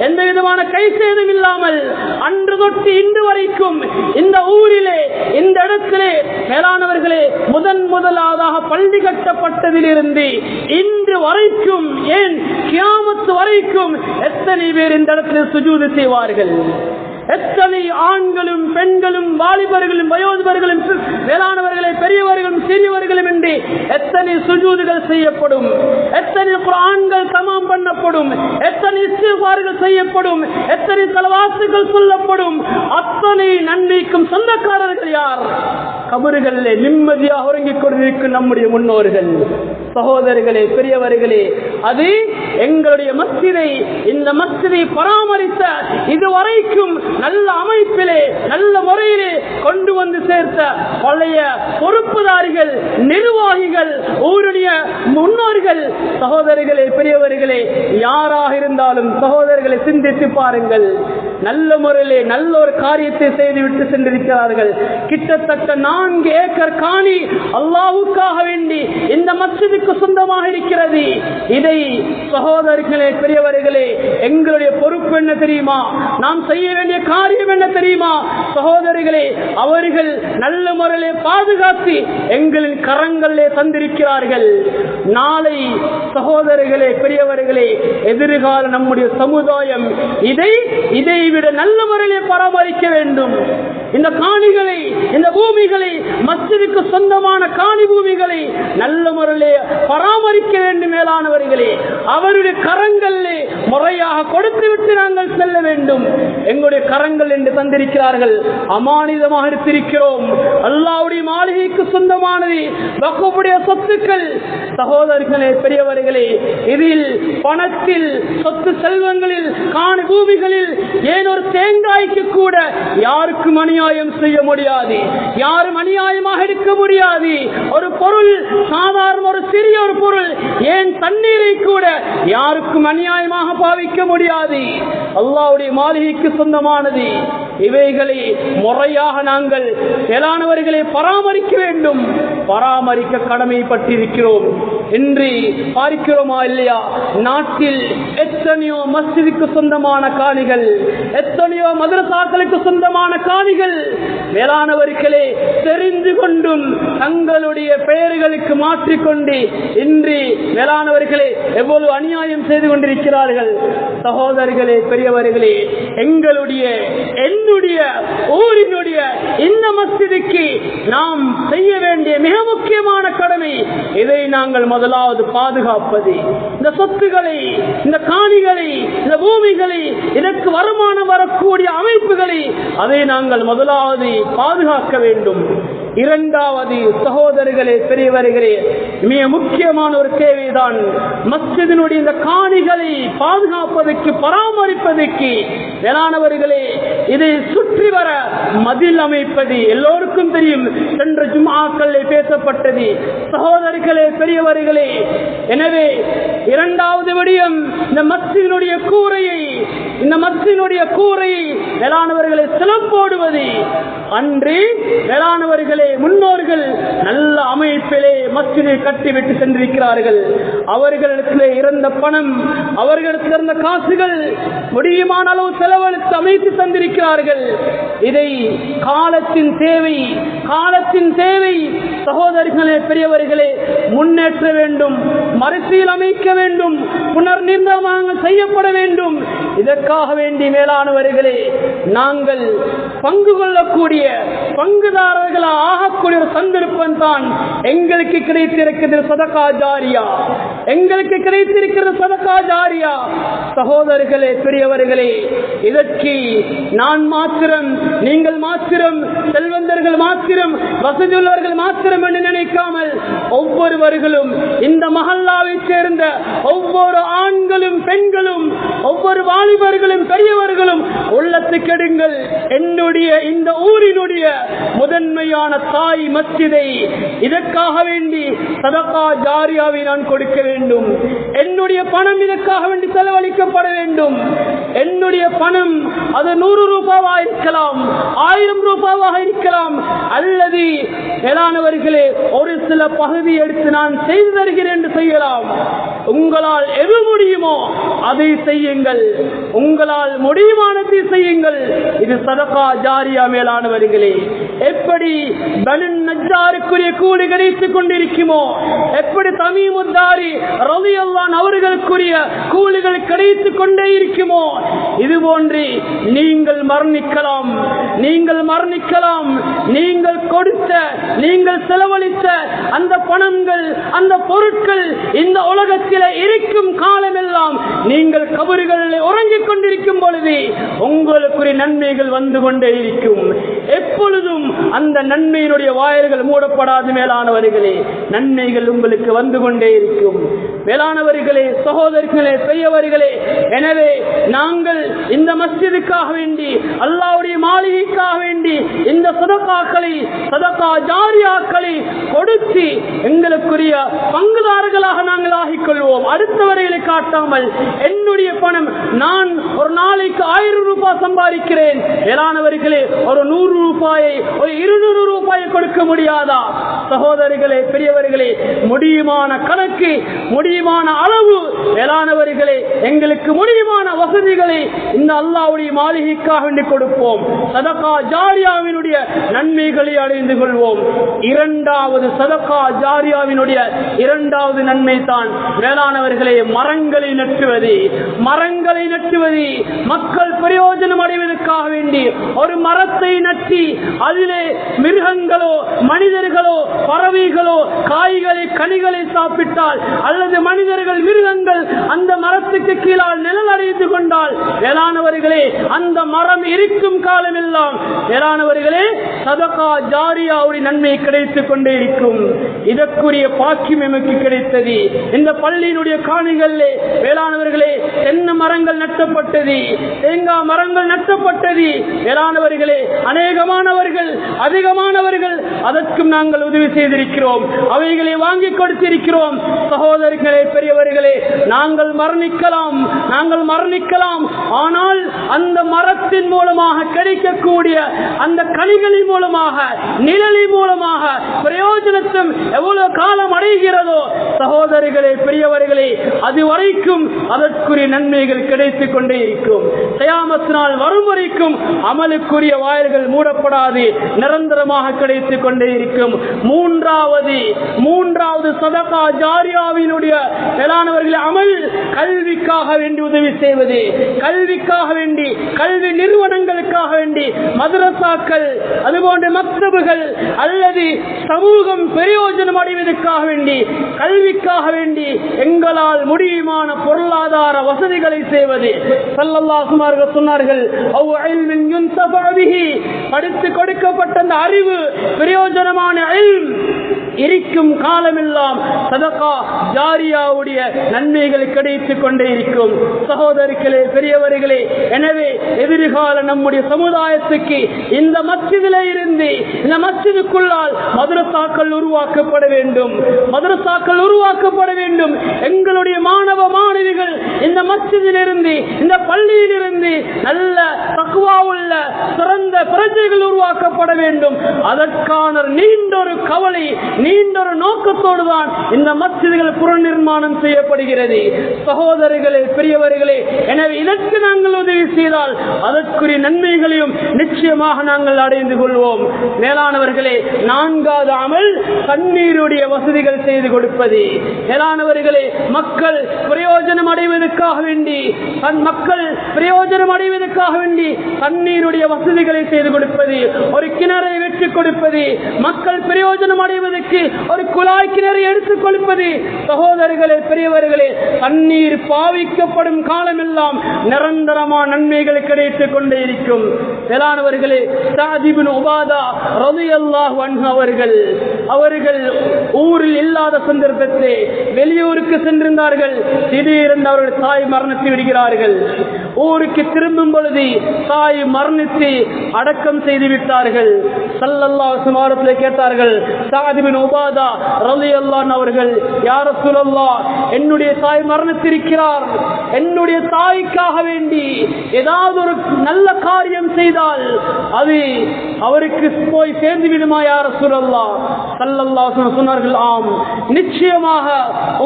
எந்த விதமான கைசேதம் இல்லாமல், அன்று தொட்டு இன்று வரைக்கும் இந்த ஊரிலே, இந்த இடத்திலே மேலானவர்களே, முதலாவதாக பள்ளி கட்டப்பட்டதிலிருந்து இன்று வரைக்கும், ஏன் கியாமத் வரைக்கும் எத்தனை பேர் இந்த இடத்தில் சுஜூது செய்வார்கள்? எத்தனை ஆண்களும் பெண்களும் வாலிபர்களும் வயோதிபர்களும் வேளாணவர்களே, பெரியவர்களும் சிறியவர்களும் என்று வேண்டி எத்தனை சுஜூதுகள் செய்யப்படும், எத்தனை குர்ஆன்கள் தமாம் பண்ணப்படும், எத்தனை இஸ்திக்ஃபார்கள் செய்யப்படும், எத்தனை ஸலவாத்துகள் சொல்லப்படும். அத்தனை நன்மைக்கும் சொந்தக்காரர்கள் யார்? கபறுகளிலே நிம்மதியாக உறங்கிக் கொண்டிருக்கும் நம்முடைய முன்னோர்கள். சகோதரர்களே, பெரியவர்களே, அது எங்களுடைய மஸ்ஜிதை, இந்த மஸ்ஜிதை பராமரித்த, இதுவரைக்கும் நல்ல அமைப்பிலே நல்ல முறையிலே கொண்டு வந்து சேர்த்த பழைய பொறுப்புதாரிகள், நிர்வாகிகள், ஊருடைய முன்னோர்கள். சகோதரர்களே, பெரியவர்களே, யாராக இருந்தாலும் சகோதரர்களை சிந்தித்து பாருங்கள். நல்ல முறையிலே நல்ல ஒரு காரியத்தை செய்துவிட்டு சென்றிருக்கிறார்கள். கிட்டத்தட்ட 4 ஏக்கர் காணி அல்லாஹ்வுக்காக வேண்டி இந்த மஸ்ஜிதுக்கு சொந்தமாக இருக்கிறது. இதை சகோதரர்களே, பெரியவர்களே, எங்களுடைய பொறுப்பு என்ன தெரியுமா? நாம் செய்ய வேண்டிய காரியம் என்ன தெரியுமா? சகோதரர்களே, அவர்கள் நல்ல முறையிலே பாதுகாத்து எங்களின் கரங்களிலே தந்திருக்கிறார்கள். நாளை சகோதரர்களே, பெரியவர்களே, எதிர்கால நம்முடைய சமுதாயம் இதை விட நல்ல முறையிலே பராமரிக்க வேண்டும். இந்த காணிகளை, இந்த பூமிகளை, மஸ்ஜிதுக்கு சொந்தமான காணி பூமிகளை நல்ல முறையிலே பராமரிக்க வேண்டும். மேலானவர்களே, அவருடைய கரங்களிலே முறையாக கொடுத்து விட்டு நாங்கள் செல்ல வேண்டும். எங்களுடைய கரங்கள் என்று தந்திருக்கிறார்கள், அமானிதமாக எடுத்திருக்கிறோம். அல்லாஹ்வுடைய மாளிகைக்கு சொந்தமானது, வக்ஃபுடைய சொத்துக்கள். சகோதரர்களே, பெரியவர்களே, இதில் பணத்தில், சொத்து செல்வங்களில், காணி பூமிகளில் ஏன் ஒரு தேங்காய்க்கு கூட யாருக்கும் அநியாயம் செய்ய முடியாது, யாரும் அநியாயமாக எடுக்க முடியாது. ஒரு பொருள், சாதாரண ஒரு சிறிய ஒரு பொருள், ஏன் தண்ணீரை கூட யாருக்கும் அநியாயமாக பாவிக்க முடியாது. அல்லாஹ்வுடைய மாளிகைக்கு சொந்தமானது. இவைகளை முறையாக நாங்கள் மேலானவர்களை பராமரிக்க வேண்டும், பராமரிக்க கடமைப்பட்டிருக்கிறோம். இன்று பார்க்கிறோமா இல்லையா? நாட்டில் எத்தனையோ மஸ்ஜிதுக்கு சொந்தமான காணிகள், எத்தனையோ மதரசாக்களுக்கு சொந்தமான காணிகள் மேலானவர்களே தெரிந்து கொண்டும் தங்களுடைய பெயர்களுக்கு மாற்றிக்கொண்டு இன்று மேலானவர்களே எவ்வளவு அநியாயம் செய்து கொண்டிருக்கிறார்கள். சகோதரர்களே, பெரியவர்களே, என்னுடைய ஊரினுடைய இந்த மஸ்ஜிதுக்கு நாம் செய்ய வேண்டிய மிக முக்கியமான கடமை, இதை நாங்கள் முதலாவது பாதுகாப்பது. இந்த சொத்துக்களை, இந்த காணிகளை, இந்த பூமிகளை, இதற்கு வருமானம் வரக்கூடிய அமைப்புகளை அதை நாங்கள் முதலாவது பாதுகாக்க வேண்டும். இரண்டாவது சகோதரர்களே, பெரியவர்களே, மிக முக்கியமான ஒரு தேவைதான் மஸ்ஜிதினுடைய இந்த காணிகளை பாதுகாப்பதற்கு, பராமரிப்பதற்கு. வேளாணவர்களே, இதை சுற்றி வர மதில் அமைப்பது எல்லோருக்கும் தெரியும், சென்ற ஜும்ஆக்களிலே பேசப்பட்டது. சகோதரர்களே, பெரியவர்களே, எனவே இரண்டாவது விடயம், இந்த மஸ்ஜிதினுடைய கூரையை வேளாணவர்களை சிலம்போடுவது. அன்று வேளாணவர்களே முன்னோர்கள் நல்ல அமைப்பிலே மஸ்ஜிதை கட்டிவிட்டு சென்றிருக்கிறார்கள். அவர்களிடத்திலே இருந்த பணம், அவர்களிடத்தில் இருந்த காசுகள் முடியுமான அளவு செலவழித்து அமைத்து தந்திருக்கிறார்கள். இதை காலத்தின் தேவை சகோதரர்களே, பெரியவர்களே, முன்னேற்ற வேண்டும், மறுசீல் அமைக்க வேண்டும், புனர் நிர்ணயம் செய்யப்பட வேண்டும். இதற்காக வேண்டி மேலானவர்களே நாங்கள் பங்கு கொள்ளக்கூடிய, பங்குதாரர்களாக ஆகக்கூடிய ஒரு சந்தர்ப்பம் தான் எங்களுக்கு கிடைத்திருக்கிறது. சதகா ஜாரியா எங்களுக்கு கிடைத்திருக்கிறது, சதகா ஜாரியா. சகோதரர்களே, பெரியவர்களே, இதற்கு நான் மாத்திரம், நீங்கள் மாத்திரம், செல்வந்தர்கள் மாத்திரம், வசதியுள்ளவர்கள் மாத்திரம் என்று நினைக்காமல் ஒவ்வொருவர்களும், இந்த மஹல்லாவை சேர்ந்த ஒவ்வொரு ஆண்களும் பெண்களும், ஒவ்வொரு வாலிபர்களும் பெரியவர்களும் உள்ளத்துக்கு எடுங்கள். என்னுடைய இந்த ஊரினுடைய முதன்மையான தாய் மஸ்ஜிதை இதற்காக வேண்டி சதகா ஜாரியாவை நான் கொடுக்க வேண்டும். என்னுடைய பணம் இதற்காக வேண்டி செலவழிக்கப்பட வேண்டும். என்னுடைய பணம் அது 100 ரூபாவாக இருக்கலாம், 1000 ரூபாவாக இருக்கலாம், அல்லது மேலானவர்களே ஒரு சில பகுதி எடுத்து நான் செய்து தருகிறேன் என்று செய்யலாம். உங்களால் எது முடியுமோ அதை செய்யுங்கள், உங்களால் முடியுமானதை செய்யுங்கள். இது சதகா ஜாரியா. மேலானவர்களே, எப்படி பனு நஜ்ஜாருக்குரிய கூலி கிடைத்துக் கொண்டிருக்குமோ, எப்படி தமீமுத்தாரி ரலியல்லாஹு அவர்களுக்குரிய கூலிகள் கிடைத்துக் கொண்டே இருக்குமோ, இதுபோன்று நீங்கள் மரணிக்கலாம். நீங்கள் கொடுத்த, நீங்கள் செலவழித்த அந்த பணங்கள், அந்த பொருட்கள் இந்த உலகத்தில் இருக்கும் காலமெல்லாம் நீங்கள் கபறுகளில் உறங்கிக் கொண்டிருக்கும் பொழுது உங்களுக்குரிய நன்மைகள் வந்து கொண்டே இருக்கும். எப்பொழுதும் அந்த நன்மையினுடைய வாயில்கள் மூடப்படாது. மேலானவர்களே, நன்மைகள் உங்களுக்கு வந்து கொண்டே இருக்கும். மேலானவர்களே, சகோதரர்களே, பெரியவர்களே, எனவே நாங்கள் இந்த மஸ்ஜிதுக்காக வேண்டி, அல்லாஹ்வுடைய மாளிகைக்காக வேண்டி இந்த சதகாக்களை, சதகா ஜாரியாக்களை கொடுத்து எங்களுக்குரிய பங்குதாரர்களாக நாங்கள் ஆகிக்கொள்வோம். அடுத்தவர்களை காட்டாமல், என்னுடைய பணம், நான் ஒரு நாளைக்கு 1000 ரூபாய் சம்பாதிக்கிறேன், மேலானவர்களே, ஒரு 100 ரூபாயை, ஒரு 200 ரூபாயை கொடுக்க முடியாதா? சகோதரிகளே, பெரியவர்களே, முடியுமான கணக்கு, முடியுமான அளவு, மேலானவர்களே, எங்களுக்கு முடியுமான வசதிகளை இந்த அல்லாஹ்வுடைய மாளிகைக்காக வேண்டி கொடுப்போம். சதகா ஜாரியாவினுடைய நன்மைகளை அடைந்து கொள்வோம். இரண்டாவது சதகா ஜாரியாவினுடைய இரண்டாவது நன்மை தான் மேலானவர்களே, மரங்களை நட்டுவது. மக்கள் பிரயோஜனம் அடைவதற்காக வேண்டி ஒரு மரத்தை நட்டி அதிலே மிருகங்களோ, மனிதர்களோ, பறவைகளோ காய்களை, கனிகளை சாப்பிட்டால், அல்லது மனிதர்கள், மிருகங்கள் அந்த மரத்துக்கு கீழால் நிழல் அடைந்து கொண்டால், மேலானவர்களே, அந்த மரம் இருக்கும் காலமெல்லாம் மேலானவர்களே சதகா ஜாரியாவுடைய நன்மை கிடைத்துக் கொண்டே இருக்கும். இதற்குரிய பாக்கியம் எமக்கு கிடைத்தது. இந்த பள்ளியினுடைய காணிகளிலே மேலானவர்களே தென்னை மரங்கள் நட்டப்பட்டது, தேங்காய் மரங்கள் நட்டப்பட்டது. மேலானவர்களே, அநேகமானவர்கள், அதிகமானவர்கள் அதற்கும் நாங்கள் உதவி செய்திருக்கிறோம், அவைகளை வாங்கி கொடுத்திருக்கிறோம். சகோதரர்களே, பெரியவர்களே, நாங்கள் மரணிக்கலாம். ஆனால் அந்த மரத்தின் மூலமாக கிடைக்கக்கூடிய அந்த கனிகளின் மூலமாக, நிழலின் மூலமாக பிரயோஜனத்தும் எவ்வளவு காலம் அடைகிறதோ, சகோதரிகளே, பெரியவர்களே, அதுவரைக்கும் அதற்குரிய நன்மைகள் கிடைத்துக் கொண்டே இருக்கும். கியாமத் நாள் வரும் வரைக்கும் அமலுக்குரிய வாயில்கள் மூடப்படாது, நிரந்தரமாக கிடைத்துக் கொண்டே இருக்கும். மூன்றாவது சதகா ஜாரியாவினுடைய மேலானவர்கள் அமல், கல்விக்காக வேண்டி உதவி செய்வது. கல்விக்காக வேண்டி, கல்வி நிறுவனங்களுக்காக வேண்டி, மதரசாக்கள், அதுபோன்ற மக்தபுகள், அல்லது சமூகம் பிரயோஜனம் அடைவதற்காக வேண்டி, கல்விக்காக வேண்டி எங்களால் முடியுமான பொருளாதார வசதிகளை செய்வது. ஸல்லல்லாஹு அலைஹி வஸல்லம் சொன்னார்கள், அவ் இல்மின் யுன்தஃபஅ பிஹி, படித்து கொடுக்கப்பட்ட அந்த அறிவு, பிரயோஜனமான இல்ம் இருக்கும் காலமெல்லாம் சதகா ஜாரியாவுடைய நன்மைகள் கிடைத்துக் கொண்டே இருக்கும். சகோதரிகளே, பெரியவர்களே, எனவே எதிர்கால நம்முடைய சமுதாயத்துக்கு இந்த மஸ்ஜிதிலே இருந்து, இந்த மஸ்ஜிதுக்குள்ளால் மதரசாக்கள் உருவாக்கப்பட வேண்டும். எங்களுடைய மாணவ மாணவிகள் இந்த மஸ்ஜிதிலிருந்து, இந்த பள்ளியிலிருந்து நல்ல தக்வா உள்ள சிறந்த பிரஜைகள் உருவாக்கப்பட வேண்டும். அதற்கான நீண்டொரு கவலை, நீண்டொரு நோக்கத்தோடு தான் இந்த மஸ்ஜிதுகள் புனர்நிர்மாணம் செய்யப்படுகிறது. சகோதரர்களே, பெரியவர்களே, எனவே இதற்கு நாங்கள் உதவி செய்தால் அதற்குரிய நன்மைகளையும் நிச்சயமாக நாங்கள் அடைந்து கொள்வோம். மேலானவர்களே, நான்காவது அமல் தண்ணீருடைய வசதிகள் செய்து கொடுப்பது. மேலானவர்களே, மக்கள் பிரயோஜனம் அடைவதற்காக வேண்டி தண்ணீருடைய வசதிகளை செய்து கொடுப்பது, ஒரு கிணறை வெற்றி கொடுப்பது, மக்கள் பிரயோஜனம் அடைவதற்கு ஒரு குழாய் கிணறை எடுத்துக் கொடுப்பது. சகோதரர்களே, பெரியவர்களே, தண்ணீர் பாவிக்கப்படும் காலமெல்லாம் நிரந்தரமான நன்மைகள் கிடைத்துக் கொண்டே இருக்கும். மேலானவர்களே, சஅத் இப்னு உபாதா ரலியல்லாஹு அன்ஹு அவர்கள் ஊரில் இல்லாத சந்தர்ப்பத்திலே வெளியூருக்கு சென்றிருந்தார்கள். திடீரென்று அவர்கள் தாய் மரணித்து விடுகிறார்கள். ஊருக்கு திரும்பும் பொழுது தாய் மரணித்து அடக்கம் செய்து விட்டார்கள். ஸல்லல்லாஹு அலைஹி வஸல்லம் கேட்டார்கள், சஅத் இப்னு உபாதா ரலியல்லாஹு அன்ஹு அவர்கள், யா ரசூலல்லாஹ், என்னுடைய தாய் மரணித்திருக்கிறார், என்னுடைய தாய்க்காக வேண்டி ஏதாவது ஒரு நல்ல காரியம் செய்தால் அது அவருக்கு போய் சேர்ந்து விடுமா யா ரசூலல்லாஹ்? ஸல்லல்லாஹு அலைஹி வஸல்லம் சொன்னார்கள், ஆம், நிச்சயமாக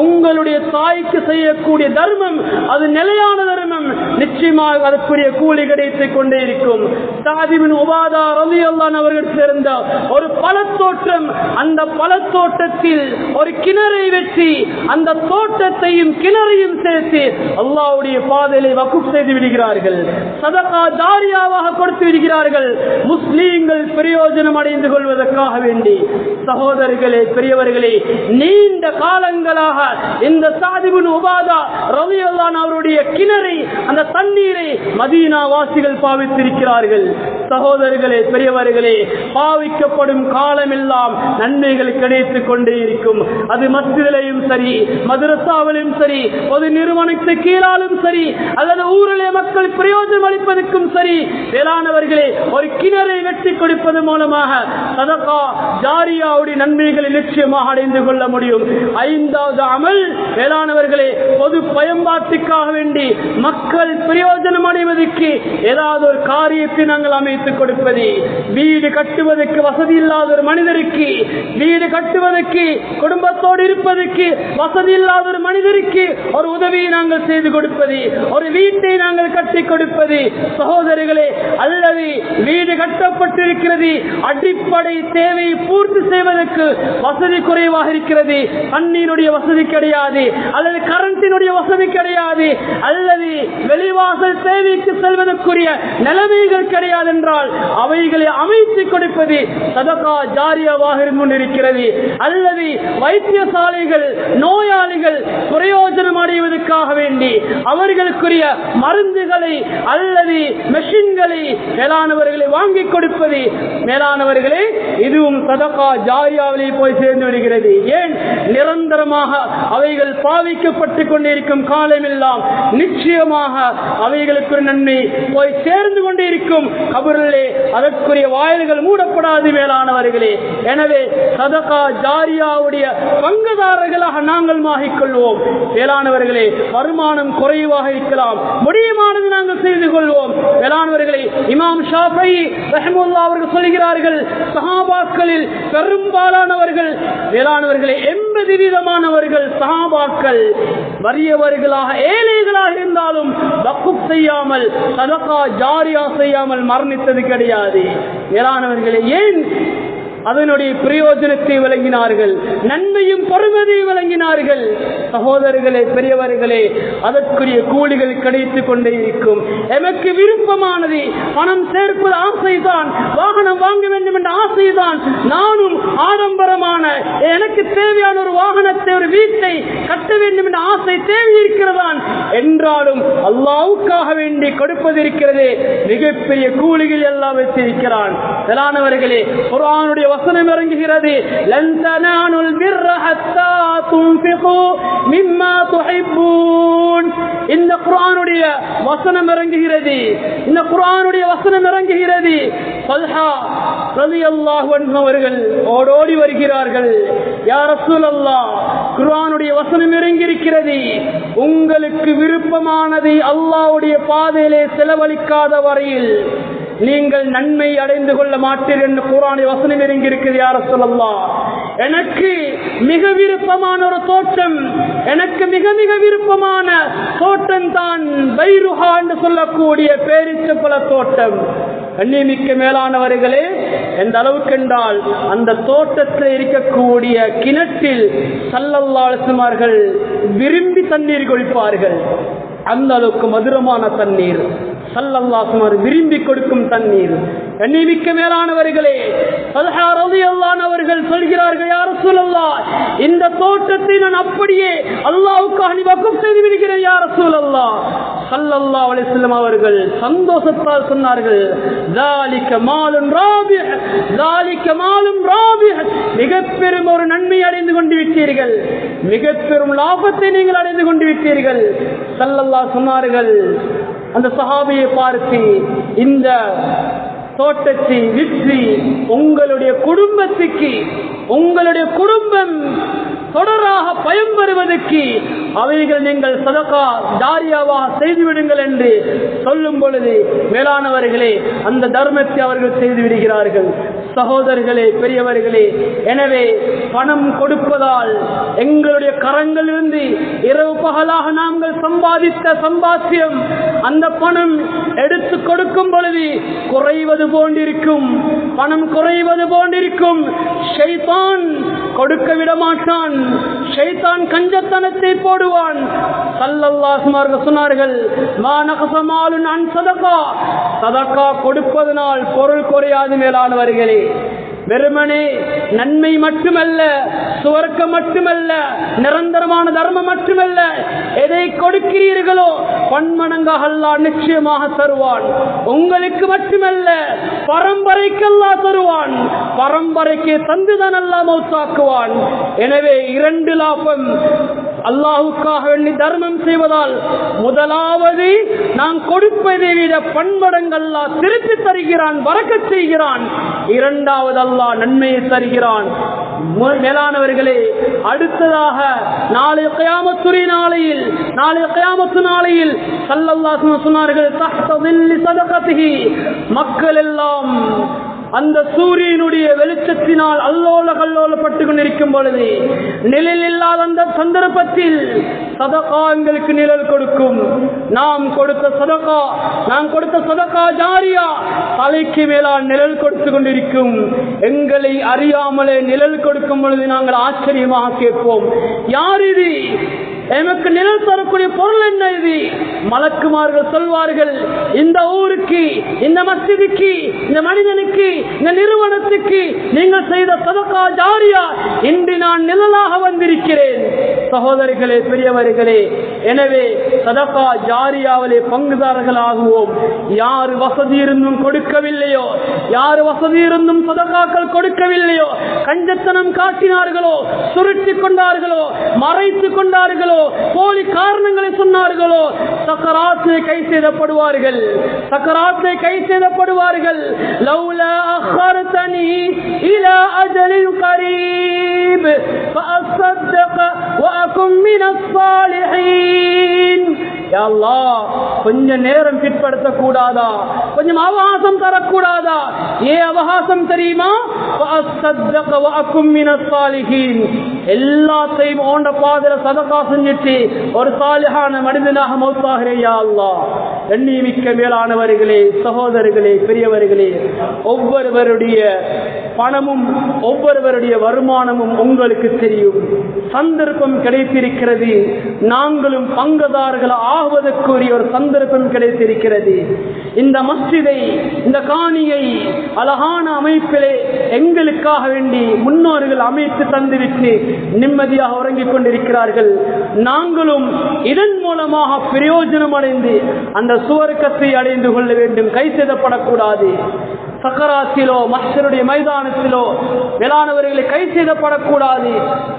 உங்களுடைய தாய்க்கு செய்யக்கூடிய தர்மம் அது நிலையான தர்மம், நிச்சயமாக அதற்குரிய கூலி கிடைத்துக் கொண்டே இருக்கும். சஅத் இப்னு உபாதா ரலியல்லாஹு அன்ஹு அவர்கள் சேர்ந்த ஒரு பழத்தோட்டம், அந்த பழத்தோட்டத்தில் பாதையில் ஒரு கிணறை வெற்றி அந்த தோட்டத்தையும் கிணறையும் சேர்த்து அல்லாஹ்வுடைய பாதையிலே வக்ஃப் செய்து விடுகிறார்கள். சதகா ஜாரியாவாக கொடுத்து விடுகிறார்கள், முஸ்லீம்கள் பிரயோஜனம் அடைந்து கொள்வதற்காக வேண்டி. சகோதரர்களே, பெரியவர்களே, நீண்ட காலங்களாக இந்த சஅத் இப்னு உபாதா ரலியல்லாஹு அன்ஹு அவருடைய கிணறை, அந்த தண்ணீரை மதீனா வாசிகள் பாவித்திருக்கிறார்கள். சகோதரர்களே, பெரியவர்களே, பாவிக்கப்படும் காலமெல்லாம் நன்மைகள் கிடைத்துக் கொண்டே இருக்கும். அது மஸ்ஜிதிலும் சரி, மதரசாவிலும் சரி, பொது நிறுவனத்துக்கு கீழாலும் சரி, அல்லது ஊரிலே மக்கள் பிரயோஜனம் அளிப்பதற்கும் சரி, வேளாணவர்களே, ஒரு கிணறை வெட்டி கொடுப்பது மூலமாக சதகா ஜாரியாவுடைய நன்மைகளை நிச்சயமாக அடைந்து கொள்ள முடியும். ஐந்தாவது அமல், வேளாணவர்களே, பொது பயன்பாட்டுக்காக வேண்டி மக்கள் பிரயோஜனம் அடைவதற்கு ஏதாவது ஒரு காரியத்தை நாங்கள் அமைத்துக் கொடுப்பது. வீடு கட்டுவதற்கு வசதி இல்லாத ஒரு மனிதருக்கு, வீடு கட்டுவதற்கு, குடும்பத்தோடு இருப்பதற்கு வசதி இல்லாத ஒரு மனிதருக்கு ஒரு உதவியை நாங்கள் செய்து கொடுப்பது, ஒரு வீட்டை நாங்கள் கட்டி கொடுப்பது. சகோதரிகளே, அல்லது வீடு கட்டப்பட்டிருக்கிறது, அடிப்படை தேவையை பூர்த்தி செய்வதற்கு வசதி குறைவாக இருக்கிறது, தண்ணீருடைய வசதி கிடையாது, அல்லது கரண்டினுடைய வசதி கிடையாது, அல்லது வெளிவாசல் தேவைக்கு செல்வதற்குரிய நிலைமைகள் கிடையாது என்றால் அவைகளை அமைத்துக் கொடுப்பது சதகா ஜாரியாவாக இருந்து கொண்டிருக்கிறது. அல்லது வைத்தியசாலைகள், நோயாளிகள் பிரயோஜனம் அடைவதற்காக வேண்டி அவர்களுக்குரிய மருந்துகளை அல்லது மெஷின்களை மேலானவர்களை வாங்கி கொடுப்பது, மேலானவர்களே, இதுவும் சதகா ஜாரியாவிலே போய் சேர்ந்து விடுகிறது. ஏன்? நிரந்தரமாக அவைகள் பாவிக்கப்பட்டுக் கொண்டிருக்கும் காலமெல்லாம் நிச்சயமாக அவைகளுக்கு நன்மை போய் சேர்ந்து கொண்டே இருக்கும். கபரிலே அதற்குரிய வாயில்கள் மூடப்படாது மேலானவர்களே. எனவே சதகா ஜாரியாவுடைய பங்குதாரர்களாக நாங்கள் மாறிக்கொள்வோம். மேலானவர்களே, வருமானம் குறைவாக இருக்கலாம், முடியுமானது நாங்கள் செய்து கொள்வோம். மேலானவர்களே, இமாம் ஷாஃபிஈ ரஹ்மத்துல்லாஹி அவர்கள் சொல்கிறார்கள், சஹாபாக்களில் பெரும்பாலானவர்கள், மேலானவர்களே, 80% சஹாபாக்கள் வறியவர்களாக, ஏழைகளாக இருந்தாலும் வக்ஃப் செய்யாமல், சதகா ஜாரியா செய்யாமல் மரணித்தது கிடையாது. மேலானவர்களே, ஏன்? அதனுடைய பிரயோஜனத்தை விளங்கினார்கள், நன்மையும் பொறுமதியை விளங்கினார்கள். சகோதரர்களே, பெரியவர்களே, அதற்குரிய கூலிகள் கிடைத்துக் கொண்டே இருக்கும். எமக்கு விருப்பமானது பணம் சேர்ப்பது ஆசைதான், வாகனம் வாங்க வேண்டும் என்ற ஆசைதான். நானும் ஆடம்பரமான எனக்கு தேவையான ஒரு வாகனத்தை, ஒரு வீட்டை கட்ட வேண்டும் என்ற ஆசை தேவை இருக்கிறதான் என்றாலும் அல்லாஹ்வுக்காக வேண்டி கொடுப்பது இருக்கிறது, மிகப்பெரிய கூலிகள் எல்லாம் வைத்திருக்கிறான். மேலானவர்களே, குர்ஆனுடைய வசனம் இறங்குகிறது, லன் தனானுல் பிர்ர ஹத்தா துன்ஃபிகு மிம்மா துஹிப்பூன். இந்த குர்ஆனுடைய வசனம் இறங்குகிறது, இந்த குர்ஆனுடைய வசனம் இறங்குகிறது. தல்ஹா ரலியல்லாஹு அன்ஹு அவர்கள் ஓடோடி வருகிறார்கள், யா ரசூலல்லாஹ், குர்ஆனுடைய வசனம் இறங்கி இருக்கிறது, உங்களுக்கு விருப்பமானதை அல்லாஹ்வுடைய பாதையிலே செலவழிக்காத வரையில் நீங்கள் நன்மை அடைந்து கொள்ள மாட்டீர்கள் என்று குர்ஆனில் வசனம் இறங்கி இருக்கிறது. யா ரசூலல்லாஹ், எனக்கு மிக விருப்பமான ஒரு தோட்டம், எனக்கு மிக மிக விருப்பமான தோட்டம் தான் பைருஹா என்று சொல்லக்கூடிய பேரிச்சம்பழ தோட்டம். கண்ணியமிக்க மேலானவர்களே, எந்த அளவுக்கு என்றால் அந்த தோட்டத்தில் இருக்கக்கூடிய கிணற்றில் ஸல்லல்லாஹு அலைஹி வஸல்லம் அவர்கள் விரும்பி தண்ணீர் குடிப்பார்கள். அந்த அளவுக்கு மதுரமான தண்ணீர், ஸல்லல்லாஹு அலைஹி வஸல்லம் விரும்பி கொடுக்கும் தண்ணீர். கண்ணியமிக்க மேலானவர்களே, தல்ஹா ரலியல்லாஹு அன்ஹு அவர்கள் சொல்கிறார்கள், யா ரசூலல்லாஹ், இந்த தோட்டத்தை நான் அப்படியே அல்லாஹ்வுக்காக வக்ஃப் செய்து விடுகிறேன் யா ரசூலல்லாஹ். ஸல்லல்லாஹு அலைஹி வஸல்லம் அவர்கள் சந்தோஷத்தால் சொன்னார்கள், ذلك مال رابح ذلك مال رابح, மிக பெரும் ஒரு நன்மை அடைந்து கொண்டு விட்டீர்கள், மிக பெரும் லாபத்தை நீங்கள் அடைந்து கொண்டு விட்டீர்கள். ஸல்லல்லாஹு சொன்னார்கள், அந்த சஹாபியை பார்த்து, இந்த தோட்டத்தை விற்று உங்களுடைய குடும்பத்துக்கு, உங்களுடைய குடும்பம் தொடராக பயன்பெறுவதற்கு அவைகள் நீங்கள் சதகா ஜாரியாவாக செய்துவிடுங்கள் என்று சொல்லும் பொழுது, மேலானவர்களே, அந்த தர்மத்தை அவர்கள் செய்து விடுகிறார்கள். சகோதரர்களே, பெரியவர்களே, எனவே பணம் கொடுப்பதால் எங்களுடைய கரங்களிலிருந்து இரவு பகலாக நாங்கள் சம்பாதித்த சம்பாத்தியம், அந்த பணம் எடுத்து கொடுக்கும் பொழுது குறைவது போன்றிருக்கும், பணம் குறைவது போன்றிருக்கும். ஷைத்தான் கொடுக்க விட மாட்டான். ஷைத்தான் கஞ்சத்தனத்தை போடுவான். ஸல்லல்லாஹு அலைஹி வஸல்லம் சொன்னார்கள், மா நகஸமாலுன் அன் ஸதகா, ஸதகா கொடுப்பதனால் பொருள் குறையாது மேலானவர்களே. வெறுமனே நன்மை மட்டுமல்ல, சுவர்க்கம் மட்டுமல்ல, நிரந்தரமான தர்மம் மட்டுமல்ல, எதை கொடுக்கிறீர்களோ பன்மடங்காக அல்லாஹ் நிச்சயமாக தருவான். உங்களுக்கு மட்டுமல்ல, பரம்பரைக்கு அல்லாஹ் தருவான். பரம்பரைக்கு தந்துதான் அல்லாஹ் மௌத்தாக்குவான். எனவே 2 லாபம். அல்லாஹுக்காக வேண்டி தர்மம் செய்வதால் முதலாவது நாம் கொடுப்பதை விட பன்மடங்கு அல்லாஹ் திருப்பி தருகிறான், பரக்கத் செய்கிறான். இரண்டாவது அல்லாஹ் நன்மையை தருகிறான். மேலானவர்களே, அடுத்ததாக நாளை கியாமத்துடைய நாளையில், நாளை கியாமத்து நாளையில் ஸல்லல்லாஹு அலைஹி வஸல்லம் சொன்னார்கள், தஹ்த ظில்லி ஸதகத்திஹி, மக்கள் எல்லாம் அந்த சூரியனுடைய வெளிச்சத்தினால் அல்லோல கல்லோலப்பட்டு கொண்டிருக்கும் பொழுது, நிழல் இல்லாத அந்த சந்தர்ப்பத்தில் சதகா எங்களுக்கு நிழல் கொடுக்கும். நாம் கொடுத்த சதகா ஜாரியா தலைக்கு மேலால் நிழல் கொடுத்து கொண்டிருக்கும். எங்களை அறியாமலே நிழல் கொடுக்கும் பொழுது நாங்கள் ஆச்சரியமாக கேட்போம், யார் இது? எமக்கு நிழல் தரக்கூடிய பொருள் என்ன இது? மலக்குமார்கள் சொல்வார்கள், இந்த ஊருக்கு, இந்த மஸ்ஜிதுக்கு, இந்த மனிதனுக்கு, இந்த நிறுவனத்துக்கு நீங்கள் செய்த சதகா ஜாரியா இன்று நான் நிழலாக வந்திருக்கிறேன். சகோதரிகளே, பெரியவர்களே, எனவே சதகா ஜாரியாவிலே பங்குதாரர்கள் ஆகுவோம். யார் வசதி இருந்தும் கொடுக்கவில்லையோ, யார் வசதி இருந்தும் சதகாக்கள் கொடுக்கவில்லையோ, கஞ்சத்தனம் காட்டினார்களோ, சுருட்டி கொண்டார்களோ, மறைத்து கொண்டார்களோ, போலி காரணங்களை சொன்னார்களோ, சக்கராத்தை கை செய்தப்படுவார்கள். சக்கராத்தை கை செய்தப்படுவார்கள். லௌலா அخرتني الى اجل قريب فاصدق واكن من الصالحين. யா அல்லாஹ், கொஞ்ச நேரம் பிற்படுத்த கூடாதா? கொஞ்சம் அவகாசம் தரக்கூடாதா? ஏன் அவகாசம் தெரியுமா? فاصدق واكن من الصالحين. எல்லாத்தையும் ஓண்ட பாதல சதகா செஞ்சிட்டு ஒரு சாலிஹான மனிதனாக மௌத்தாகிறேன் யா அல்லாஹ். எண்ணிமிக்க மேலானவர்களே, சகோதரர்களே, பெரியவர்களே, ஒவ்வொருவருடைய பணமும் ஒவ்வொருவருடைய வருமானமும் உங்களுக்கு தெரியும். சந்தர்ப்பம் கிடைத்திருக்கிறது. நாங்களும் பங்குதாரர்கள் ஆகுவதற்குரிய ஒரு சந்தர்ப்பம் கிடைத்திருக்கிறது. இந்த மஸ்ஜிதை, இந்த காணியை அழகான அமைப்பிலே எங்களுக்காக வேண்டி முன்னோர்கள் அமைத்து தந்துவிட்டு நிம்மதியாக உறங்கிக் கொண்டிருக்கிறார்கள். நாங்களும் இதன் மூலமாக பிரயோஜனம் அடைந்து அந்த சுவர்க்கத்தை அடைந்து கொள்ள வேண்டும். கை செய்தப்படக்கூடாது. சக்கராத்திலோ மஹ்ஷருடைய மைதானத்திலோ மேலானவர்களை கை செய்தப்படக்கூடாது.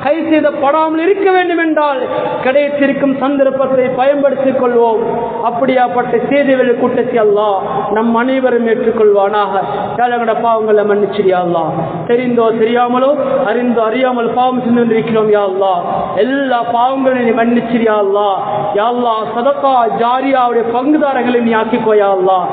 கை செய்தப்படாமல் இருக்க வேண்டும் என்றால் கிடைத்திருக்கும் சந்தர்ப்பத்தை பயன்படுத்திக் கொள்வோம். அப்படியாப்பட்ட செய்திகளை கூட்டத்தை அல்லாஹ் நம் அனைவரும் ஏற்றுக்கொள்வானாக. எங்களோட பாவங்களை மன்னிச்சியா அல்லாஹ். தெரிந்தோ தெரியாமலோ, அறிந்தோ அறியாமல் பாவம் சென்று இருக்கிறோம் யா அல்லாஹ். எல்லா பாவங்களையும் மன்னிச்சியா அல்லாஹ். யா அல்லாஹ், சதகா ஜாரியாவுடைய பங்குதாரர்களை நீ ஆக்கிக்கோ யா அல்லாஹ்.